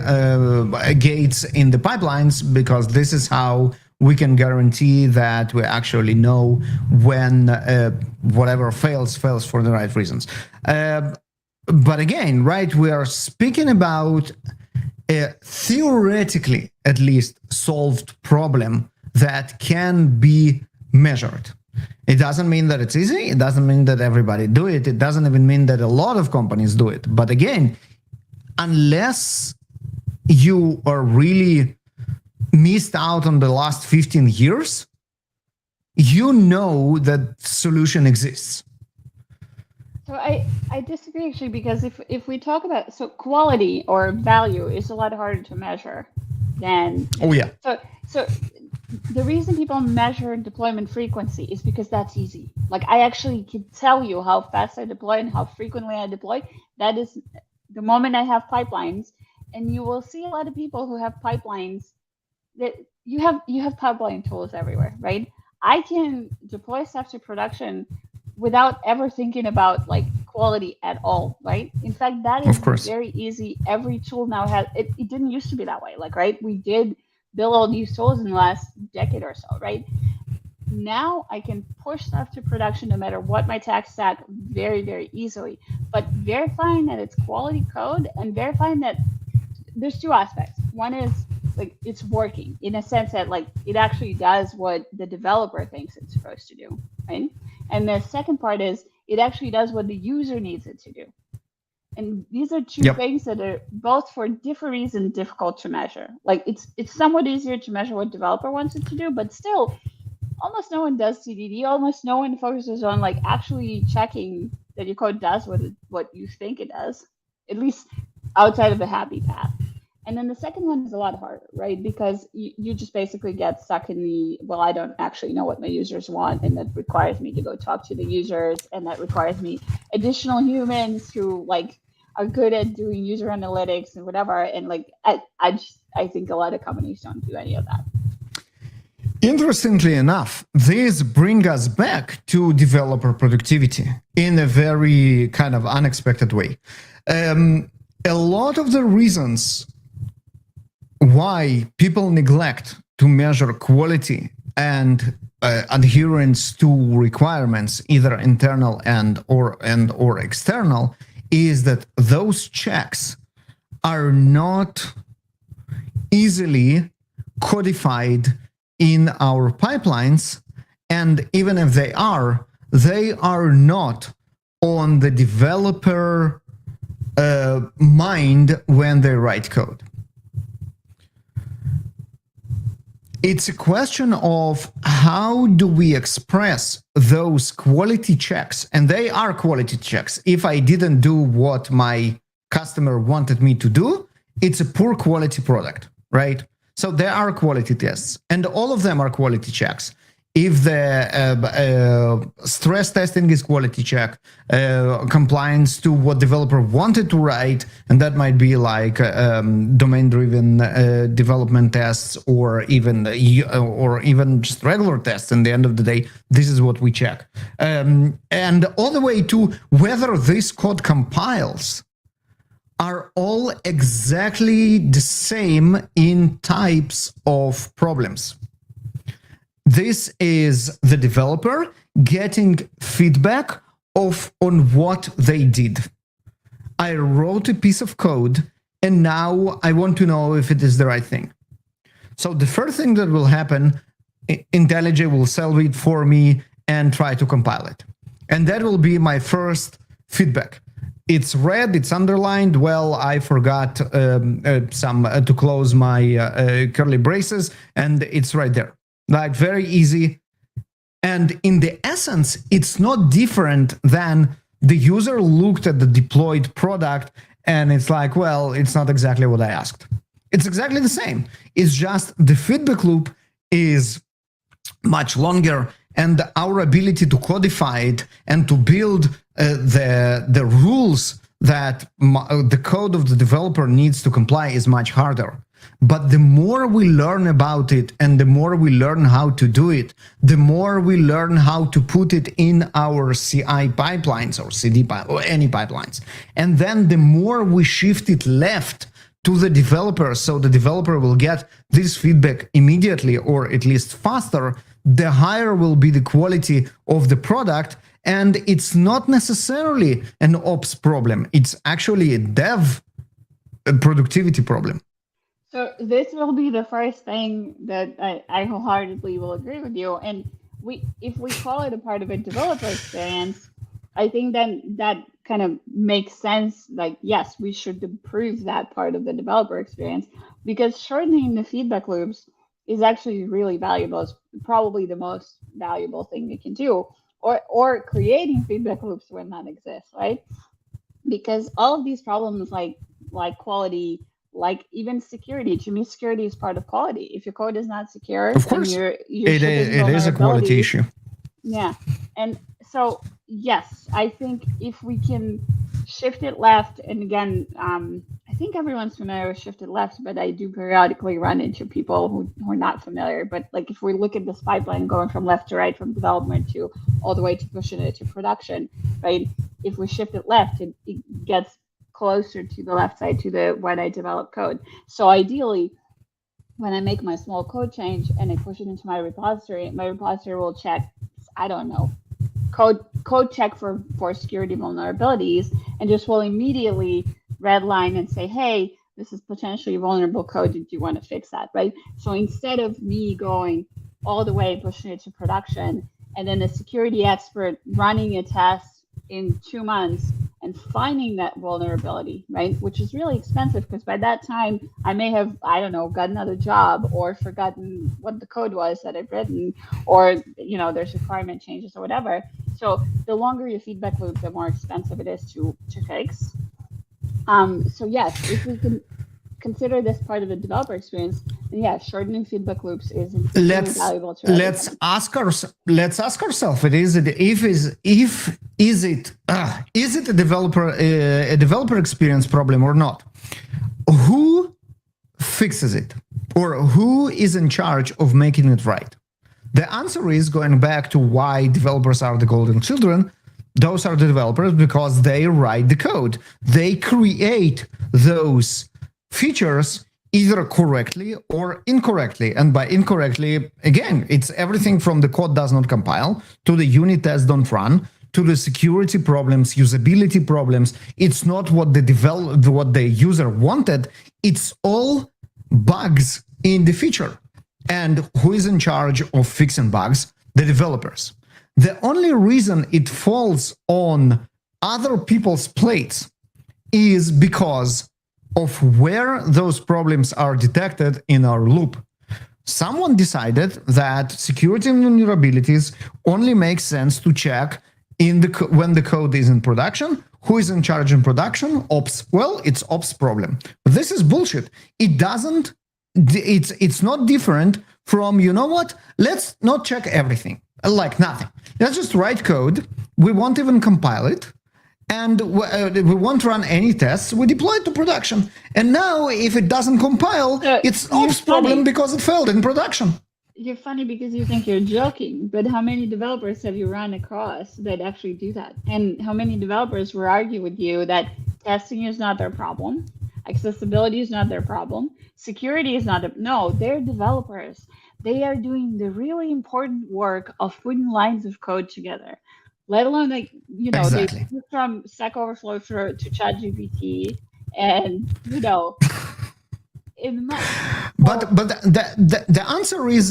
gates in the pipelines, because this is how we can guarantee that we actually know when whatever fails for the right reasons. But again, right, we are speaking about a theoretically at least solved problem that can be measured. It doesn't mean that it's easy. It doesn't mean that everybody do it. It doesn't even mean that a lot of companies do it. But again, unless you are really missed out on the last 15 years, you know that solution exists. So I disagree actually, because if we talk about, so quality or value is a lot harder to measure than, Oh yeah, so the reason people measure deployment frequency is because that's easy. Like I actually can tell you how fast I deploy and how frequently I deploy. That is the moment I have pipelines, and you will see a lot of people who have pipelines that you have pipeline tools everywhere, right? I can deploy stuff to production without ever thinking about like quality at all, right? In fact, that of is course. very easy. Every tool now has it. It didn't used to be that way, like right? We did build all these tools in the last decade or so, right? Now I can push stuff to production no matter what my tech stack very, very easily. But verifying that it's quality code and verifying that there's two aspects. One is like it's working in a sense that like it actually does what the developer thinks it's supposed to do, right? And the second part is it actually does what the user needs it to do. And these are two Yep, things that are both for different reasons difficult to measure. Like it's somewhat easier to measure what developer wants it to do, but still almost no one does CDD. Almost no one focuses on like actually checking that your code does what you think it does, at least outside of the happy path. And then the second one is a lot harder, right? Because you just basically get stuck in the, well, I don't actually know what my users want. And that requires me to go talk to the users. And that requires me additional humans who like are good at doing user analytics and whatever. And like, I think a lot of companies don't do any of that. interestingly enough, this brings us back to developer productivity in a very kind of unexpected way. A lot of the reasons why people neglect to measure quality and adherence to requirements, either internal and or external, is that those checks are not easily codified in our pipelines, and even if they are not on the developer mind when they write code. It's a question of how do we express those quality checks, and they are quality checks. If I didn't do what my customer wanted me to do, it's a poor quality product, right? So there are quality tests, and all of them are quality checks. If the stress testing is quality check, compliance to what developer wanted to write, and that might be like domain-driven development tests, or even just regular tests. In the end of the day, this is what we check, and all the way to whether this code compiles are all exactly the same in types of problems. This is the developer getting feedback on what they did. I wrote a piece of code, and now I want to know if it is the right thing. So the first thing that will happen, IntelliJ will solve it for me and try to compile it. And that will be my first feedback. It's red, it's underlined. Well, I forgot to close my curly braces, and it's right there. Like very easy. And in the essence, it's not different than the user looked at the deployed product and it's like, well, it's not exactly what I asked. It's exactly the same. It's just the feedback loop is much longer, and our ability to codify it and to build the rules that the code of the developer needs to comply is much harder. But the more we learn about it and the more we learn how to do it, the more we learn how to put it in our CI pipelines or CD or any pipelines. And then the more we shift it left to the developer, so the developer will get this feedback immediately or at least faster, the higher will be the quality of the product. And it's not necessarily an ops problem. It's actually a dev productivity problem. So this will be the first thing that I wholeheartedly will agree with you. And if we call it a part of a developer experience, I think then that kind of makes sense. Like, yes, we should improve that part of the developer experience, because shortening the feedback loops is actually really valuable. It's probably the most valuable thing you can do. Or creating feedback loops when none exists, right? Because all of these problems like quality, like even security, to me security is part of quality. If your code is not secure Of and course, you're shipping it is a quality vulnerabilities, issue. yeah. And so, yes, I think if we can shift it left, and again, I think everyone's familiar with shifted left, but I do periodically run into people who are not familiar. But like if we look at this pipeline going from left to right, from development to all the way to pushing it to production, right? If we shift it left, it gets closer to the left side, to the when I develop code. So ideally, when I make my small code change and I push it into my repository will check, I don't know, code check for security vulnerabilities, and just will immediately redline and say, hey, this is potentially vulnerable code. Do you want to fix that? Right. So instead of me going all the way pushing it to production and then a security expert running a test in 2 months and finding that vulnerability, right? Which is really expensive because by that time I may have, I don't know, got another job or forgotten what the code was that I've written, or, there's requirement changes or whatever. So the longer your feedback loop, the more expensive it is to fix. So yes, if we can consider this part of the developer experience, then yeah, shortening feedback loops is really valuable to everyone. Let's ask ourselves: is it a developer experience problem or not? Who fixes it, or who is in charge of making it right? The answer is, going back to why developers are the golden children. Those are the developers because they write the code. They create those features either correctly or incorrectly. And by incorrectly, again, it's everything from the code does not compile to the unit tests don't run to the security problems, usability problems. It's not what the user wanted. It's all bugs in the feature. And who is in charge of fixing bugs? The developers. The only reason it falls on other people's plates is because of where those problems are detected in our loop. Someone decided that security and vulnerabilities only make sense to check when the code is in production. Who is in charge in production? Ops. Well, it's ops problem. But this is bullshit. It's not different from, let's not check everything. Like nothing. Let's just write code. We won't even compile it. And we won't run any tests. We deploy it to production. And now if it doesn't compile, it's ops problem because it failed in production. You're funny because you think you're joking, but how many developers have you run across that actually do that? And how many developers will argue with you that testing is not their problem, accessibility is not their problem, security is not no, they're developers. They are doing the really important work of putting lines of code together, let alone exactly. They from Stack Overflow to ChatGPT, and But the answer is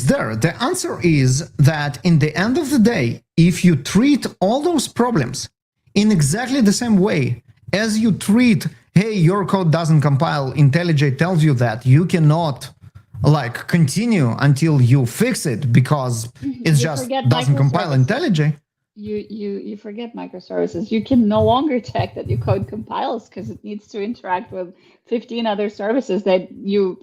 there. The answer is that in the end of the day, if you treat all those problems in exactly the same way as you treat, hey, your code doesn't compile, IntelliJ tells you that you cannot continue until you fix it because it just doesn't compile IntelliJ. You forget microservices. You can no longer check that your code compiles because it needs to interact with 15 other services that you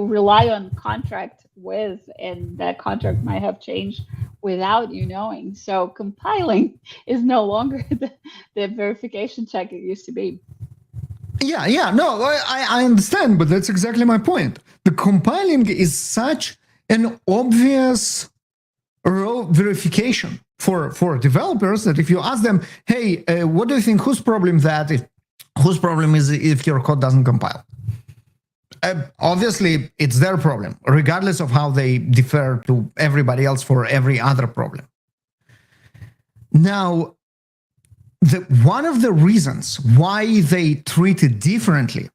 rely on contract with, and that contract might have changed without you knowing. So compiling is no longer the verification check it used to be. Yeah, no, I understand, but that's exactly my point. The compiling is such an obvious verification for developers that if you ask them, hey, what do you think, whose problem is if your code doesn't compile? Obviously, it's their problem, regardless of how they defer to everybody else for every other problem. Now, one of the reasons why they treat it differently,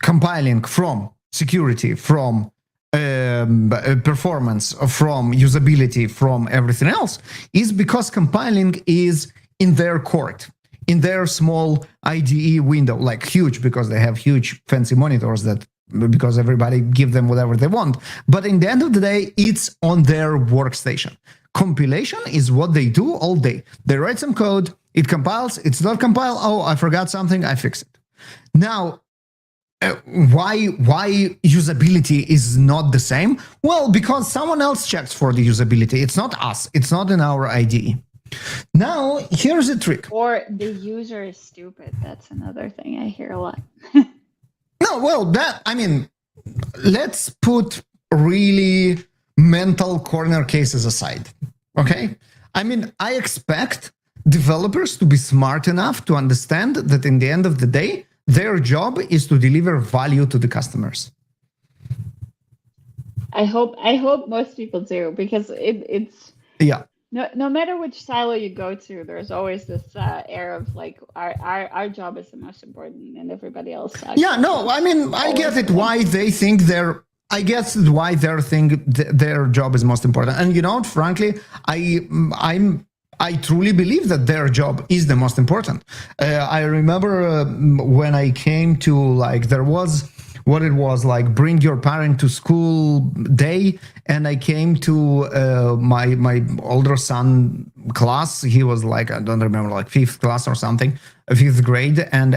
compiling from security, from performance, from usability, from everything else, is because compiling is in their court, in their small IDE window, like huge, because they have huge fancy monitors that because everybody give them whatever they want. But in the end of the day, it's on their workstation. Compilation is what they do all day. They write some code, it compiles, it's not compiled. Oh, I forgot something, I fix it. Now, why usability is not the same? Well, because someone else checks for the usability. It's not us. It's not in our IDE. Now, here's the trick. Or the user is stupid. That's another thing I hear a lot. No, well, let's put really mental corner cases aside. Okay? I expect developers to be smart enough to understand that in the end of the day, their job is to deliver value to the customers. I hope most people do, because it's no matter which silo you go to, there's always this air of like our job is the most important and everybody else sucks. Yeah, no, I get it why they think their job is most important. And frankly, I truly believe that their job is the most important. I remember when I came to there was what it was like bring your parent to school day, and I came to my older son class. He was I don't remember, fifth class or something, fifth grade, and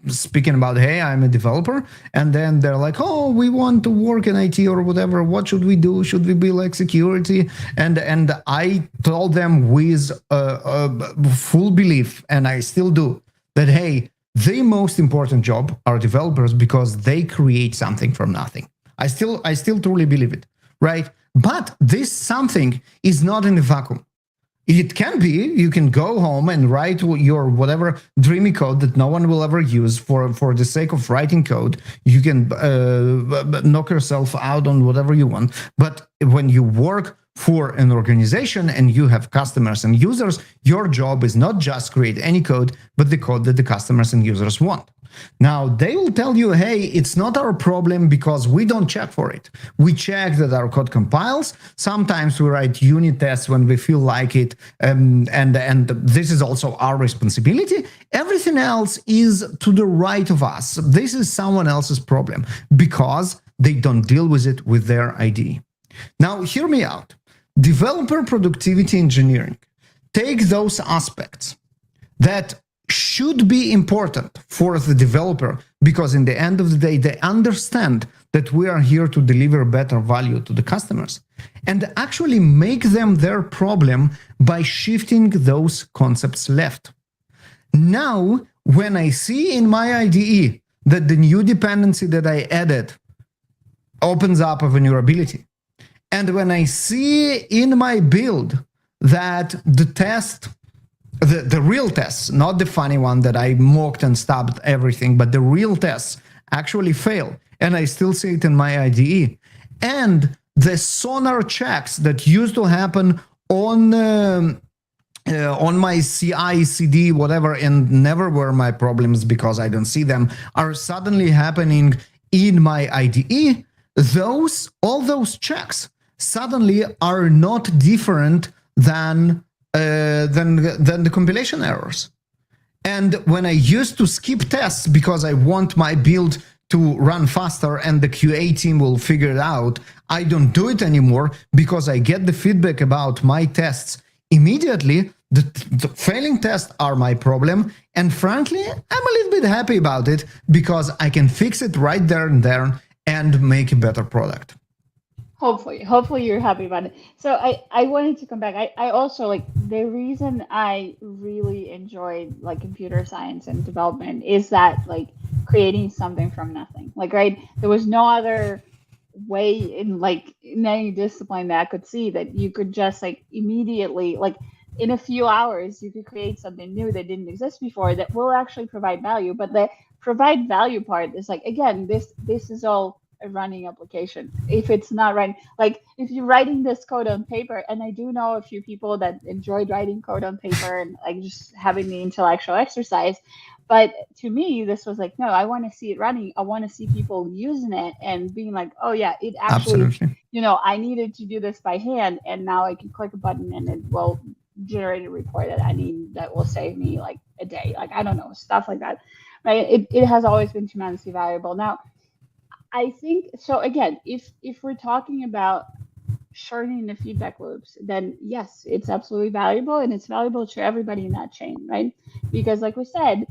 speaking about, hey, I'm a developer, and then they're like, oh, we want to work in IT or whatever. What should we do? Should we be security? And I told them with full belief, and I still do, that hey, the most important job are developers, because they create something from nothing. I still truly believe it, right? But this something is not in a vacuum. It can be, you can go home and write your whatever dreamy code that no one will ever use for the sake of writing code. You can knock yourself out on whatever you want. But when you work for an organization and you have customers and users, your job is not just create any code, but the code that the customers and users want. Now, they will tell you, hey, it's not our problem because we don't check for it. We check that our code compiles. Sometimes we write unit tests when we feel like it, and this is also our responsibility. Everything else is to the right of us. This is someone else's problem because they don't deal with it with their IDE. Now, hear me out. Developer productivity engineering. Take those aspects that should be important for the developer, because in the end of the day, they understand that we are here to deliver better value to the customers, and actually make them their problem by shifting those concepts left. Now, when I see in my IDE that the new dependency that I added opens up a vulnerability, and when I see in my build that the test, the real tests, not the funny one that I mocked and stopped everything, but the real tests actually fail, and I still see it in my IDE, and the sonar checks that used to happen on my CI, CD, whatever, and never were my problems because I don't see them, are suddenly happening in my IDE, all those checks suddenly are not different than the compilation errors. And when I used to skip tests because I want my build to run faster and the QA team will figure it out, I don't do it anymore because I get the feedback about my tests immediately. The failing tests are my problem, and frankly, I'm a little bit happy about it because I can fix it right there and make a better product. Hopefully you're happy about it. So I wanted to come back. I also the reason I really enjoyed computer science and development is that creating something from nothing. Right, there was no other way in any discipline that I could see that you could just immediately in a few hours you could create something new that didn't exist before that will actually provide value. But the provide value part is again, this is all a running application. If it's not running, if you're writing this code on paper, and I do know a few people that enjoyed writing code on paper and just having the intellectual exercise, but to me this was no, I want to see it running. I want to see people using it and being oh yeah, it actually, absolutely. I needed to do this by hand, and now I can click a button and it will generate a report that I need that will save me a day. I don't know, stuff like that, right? It has always been tremendously valuable. Now, I think so. Again, if we're talking about shortening the feedback loops, then yes, it's absolutely valuable, and it's valuable to everybody in that chain, right? Because, like we said,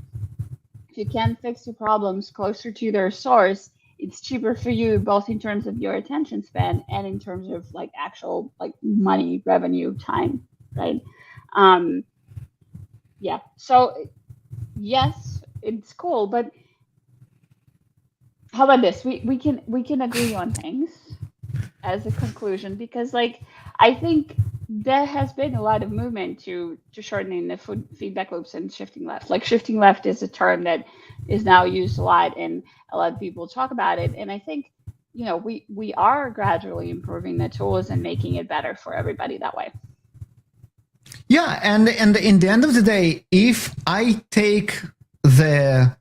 if you can fix your problems closer to their source, it's cheaper for you, both in terms of your attention span and in terms of like actual like money, revenue, time, right? Um, yeah. So yes, it's cool, but how about this? We can agree on things as a conclusion, because like I think there has been a lot of movement to shortening the feedback loops and shifting left. Like shifting left is a term that is now used a lot, and a lot of people talk about it. And I think, we are gradually improving the tools and making it better for everybody that way. Yeah, and in the end of the day, if I take the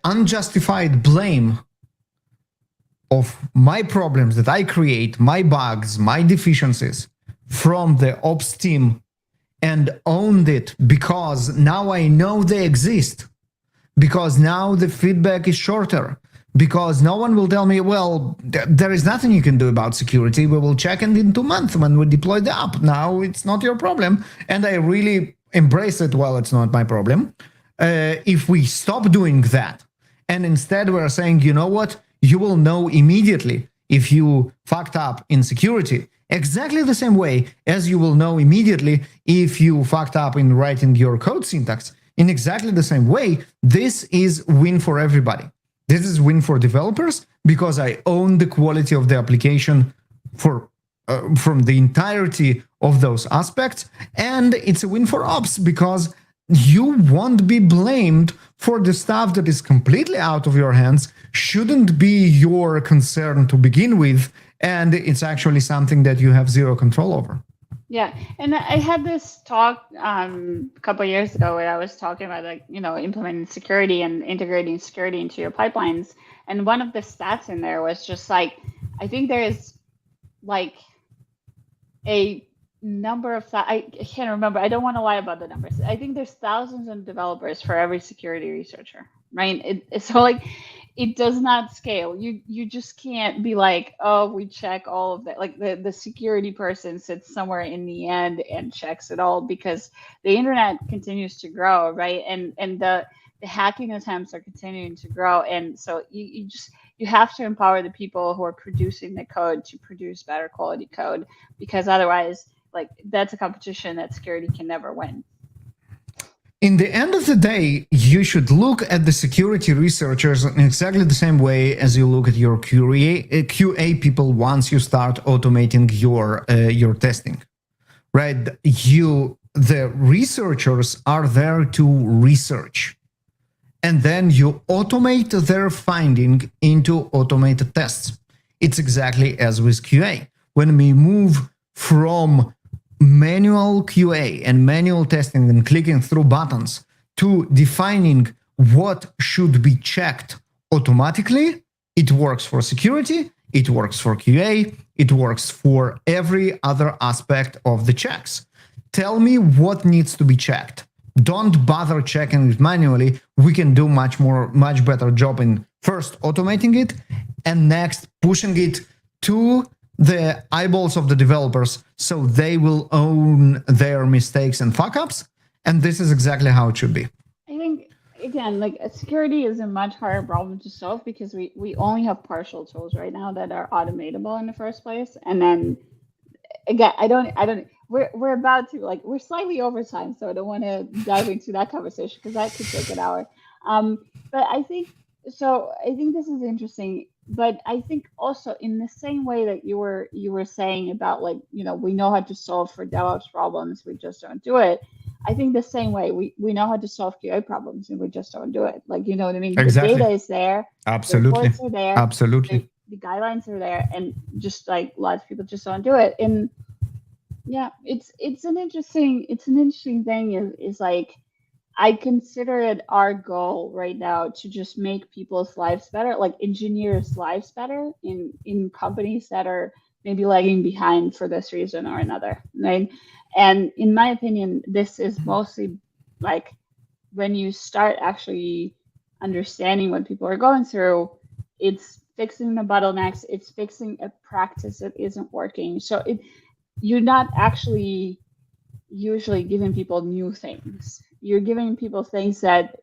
unjustified blame of my problems that I create, my bugs, my deficiencies from the ops team, and owned it because now I know they exist, because now the feedback is shorter, because no one will tell me, well, there is nothing you can do about security. We will check it in 2 months when we deploy the app. Now it's not your problem. And I really embrace it. Well, it's not my problem. If we stop doing that, and instead we're saying, you know what, you will know immediately if you fucked up in security, exactly the same way as you will know immediately if you fucked up in writing your code syntax. In exactly the same way, this is win for everybody. This is win for developers because I own the quality of the application from the entirety of those aspects. And it's a win for ops because you won't be blamed for the stuff that is completely out of your hands, shouldn't be your concern to begin with, and it's actually something that you have zero control over. Yeah, and I had this talk a couple of years ago where I was talking about like implementing security and integrating security into your pipelines, and one of the stats in there was just like I think there is like a number of I can't remember. I don't want to lie about the numbers. I think there's thousands of developers for every security researcher, right? So like it does not scale. You just can't be like, oh, we check all of that. Like the security person sits somewhere in the end and checks it all, because the internet continues to grow, right? And the hacking attempts are continuing to grow. And so you have to empower the people who are producing the code to produce better quality code, because otherwise, like, that's a competition that security can never win. In the end of the day, you should look at the security researchers in exactly the same way as you look at your QA people once you start automating your testing, right? The researchers are there to research, and then you automate their finding into automated tests. It's exactly as with QA. When we move from manual QA and manual testing and clicking through buttons to defining what should be checked automatically, it works for security, it works for QA, it works for every other aspect of the checks. Tell me what needs to be checked. Don't bother checking it manually. We can do much better job in first automating it and next pushing it to the eyeballs of the developers so they will own their mistakes and fuck ups. And this is exactly how it should be. I think, again, like security is a much harder problem to solve because we only have partial tools right now that are automatable in the first place. And then again, we're about to, like, we're slightly over time, so I don't want to dive into that conversation because that could take an hour. But I think this is interesting. But I think also in the same way that you were saying about, like, we know how to solve for DevOps problems, we just don't do it. I think the same way we know how to solve QA problems and we just don't do it. Like, you know what I mean? Exactly. The data is there. Absolutely. The reports are there. Absolutely. The guidelines are there, and just like lots of people just don't do it. And yeah, it's an interesting thing. Is like, I consider it our goal right now to just make people's lives better, like engineers' lives better in companies that are maybe lagging behind for this reason or another, right? And in my opinion, this is mostly like when you start actually understanding what people are going through, it's fixing the bottlenecks. It's fixing a practice that isn't working. So you're not actually usually giving people new things. You're giving people things that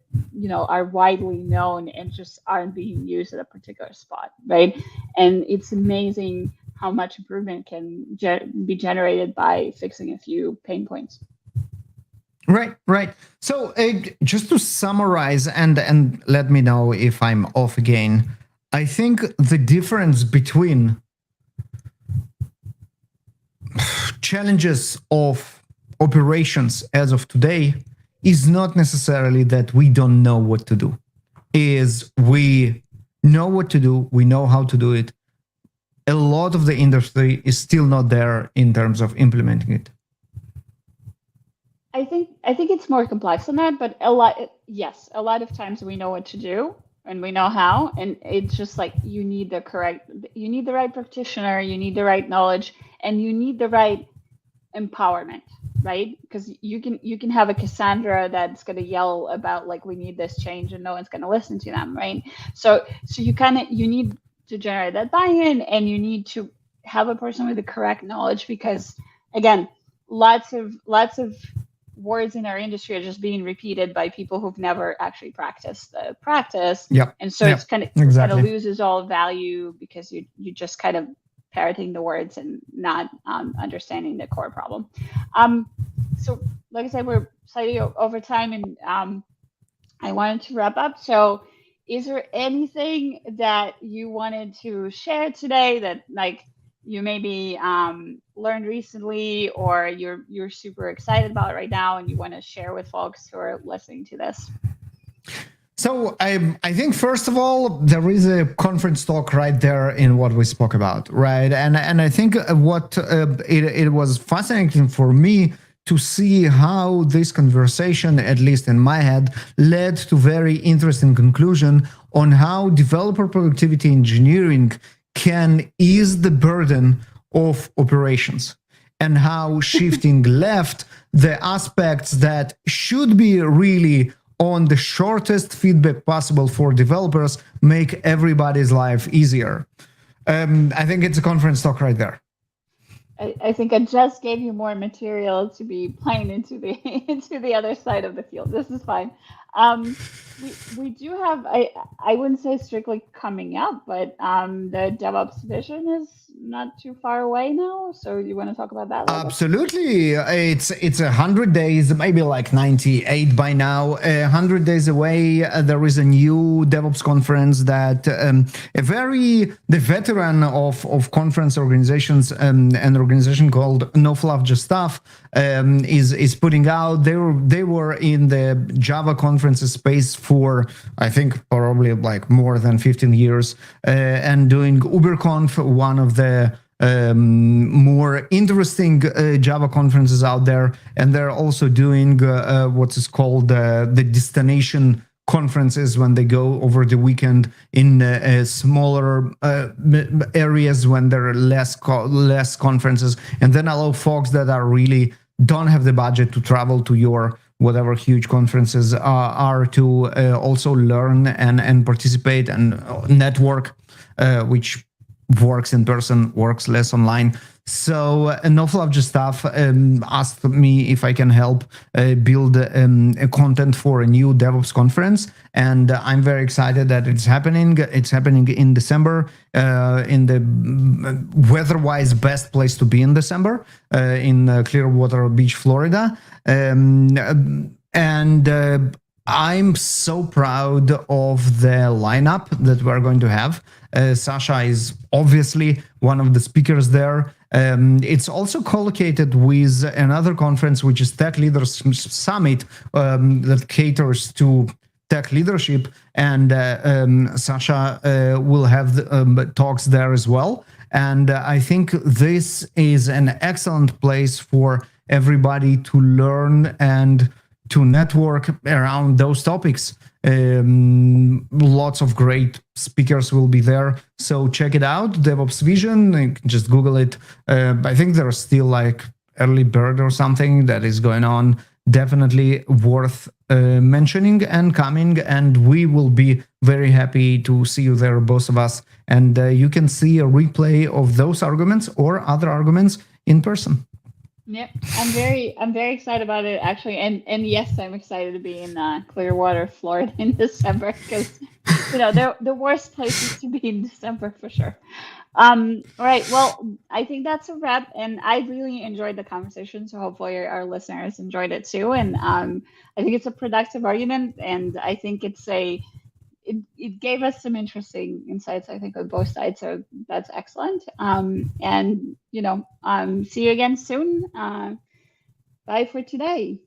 are widely known and just aren't being used at a particular spot, right? And it's amazing how much improvement can be generated by fixing a few pain points. Right. So just to summarize, and let me know if I'm off again. I think the difference between challenges of operations as of today is not necessarily that we don't know what to do. Is we know what to do, we know how to do it. A lot of the industry is still not there in terms of implementing it. I think it's more complex than that, but a lot of times we know what to do and we know how, and it's just like you need the right practitioner, you need the right knowledge, and you need the right empowerment, right? Because you can have a Cassandra that's going to yell about like we need this change and no one's going to listen to them, right? So you need to generate that buy-in, and you need to have a person with the correct knowledge, because again, lots of words in our industry are just being repeated by people who've never actually practiced the practice. Yep. And so it's kind of loses all value because you just kind of parroting the words and not understanding the core problem. So like I said, we're slightly over time, and I wanted to wrap up. So is there anything that you wanted to share today that like you maybe learned recently, or you're super excited about right now and you want to share with folks who are listening to this? So I think first of all, there is a conference talk right there in what we spoke about, right? And I think what it was fascinating for me to see how this conversation, at least in my head, led to very interesting conclusion on how developer productivity engineering can ease the burden of operations, and how shifting left the aspects that should be really on the shortest feedback possible for developers make everybody's life easier. I think it's a conference talk right there. I think I just gave you more material to be playing into the other side of the field. This is fine. We do have, I wouldn't say strictly coming up, but the DevOps vision is not too far away now. So you want to talk about that? Absolutely. It's 100 days, maybe like 98 by now. 100 days away. There is a new DevOps conference that the veteran of conference organizations, an organization called No Fluff Just Stuff, is putting out. They were in the Java conferences space for, I think, probably like more than 15 years, and doing UberConf, one of the more interesting Java conferences out there. And they're also doing what is called the destination conferences, when they go over the weekend in smaller areas when there are less conferences, and then allow folks that are really don't have the budget to travel to your whatever huge conferences are to also learn and participate and network, which works in person, works less online. So No Fluff Just Stuff asked me if I can help build a content for a new DevOps conference, and I'm very excited that it's happening. It's happening in December, in the weather-wise best place to be in December, in Clearwater Beach, Florida, and I'm so proud of the lineup that we're going to have. Sasha is obviously one of the speakers there. It's also collocated with another conference, which is Tech Leaders Summit, that caters to tech leadership. And Sasha will have talks there as well. And I think this is an excellent place for everybody to learn and to network around those topics. Lots of great speakers will be there, so check it out. DevOps Vision, you can just Google it. I think there's still like early bird or something that is going on definitely worth mentioning and coming. And we will be very happy to see you there, both of us. And you can see a replay of those arguments or other arguments in person. Yep, I'm very excited about it actually, and yes, I'm excited to be in Clearwater, Florida in December because they're the worst places to be in December for sure. All right, well, I think that's a wrap, and I really enjoyed the conversation, so hopefully our listeners enjoyed it too. And I think it's a productive argument, and I think it gave us some interesting insights, I think, on both sides. So that's excellent. And see you again soon. Bye for today.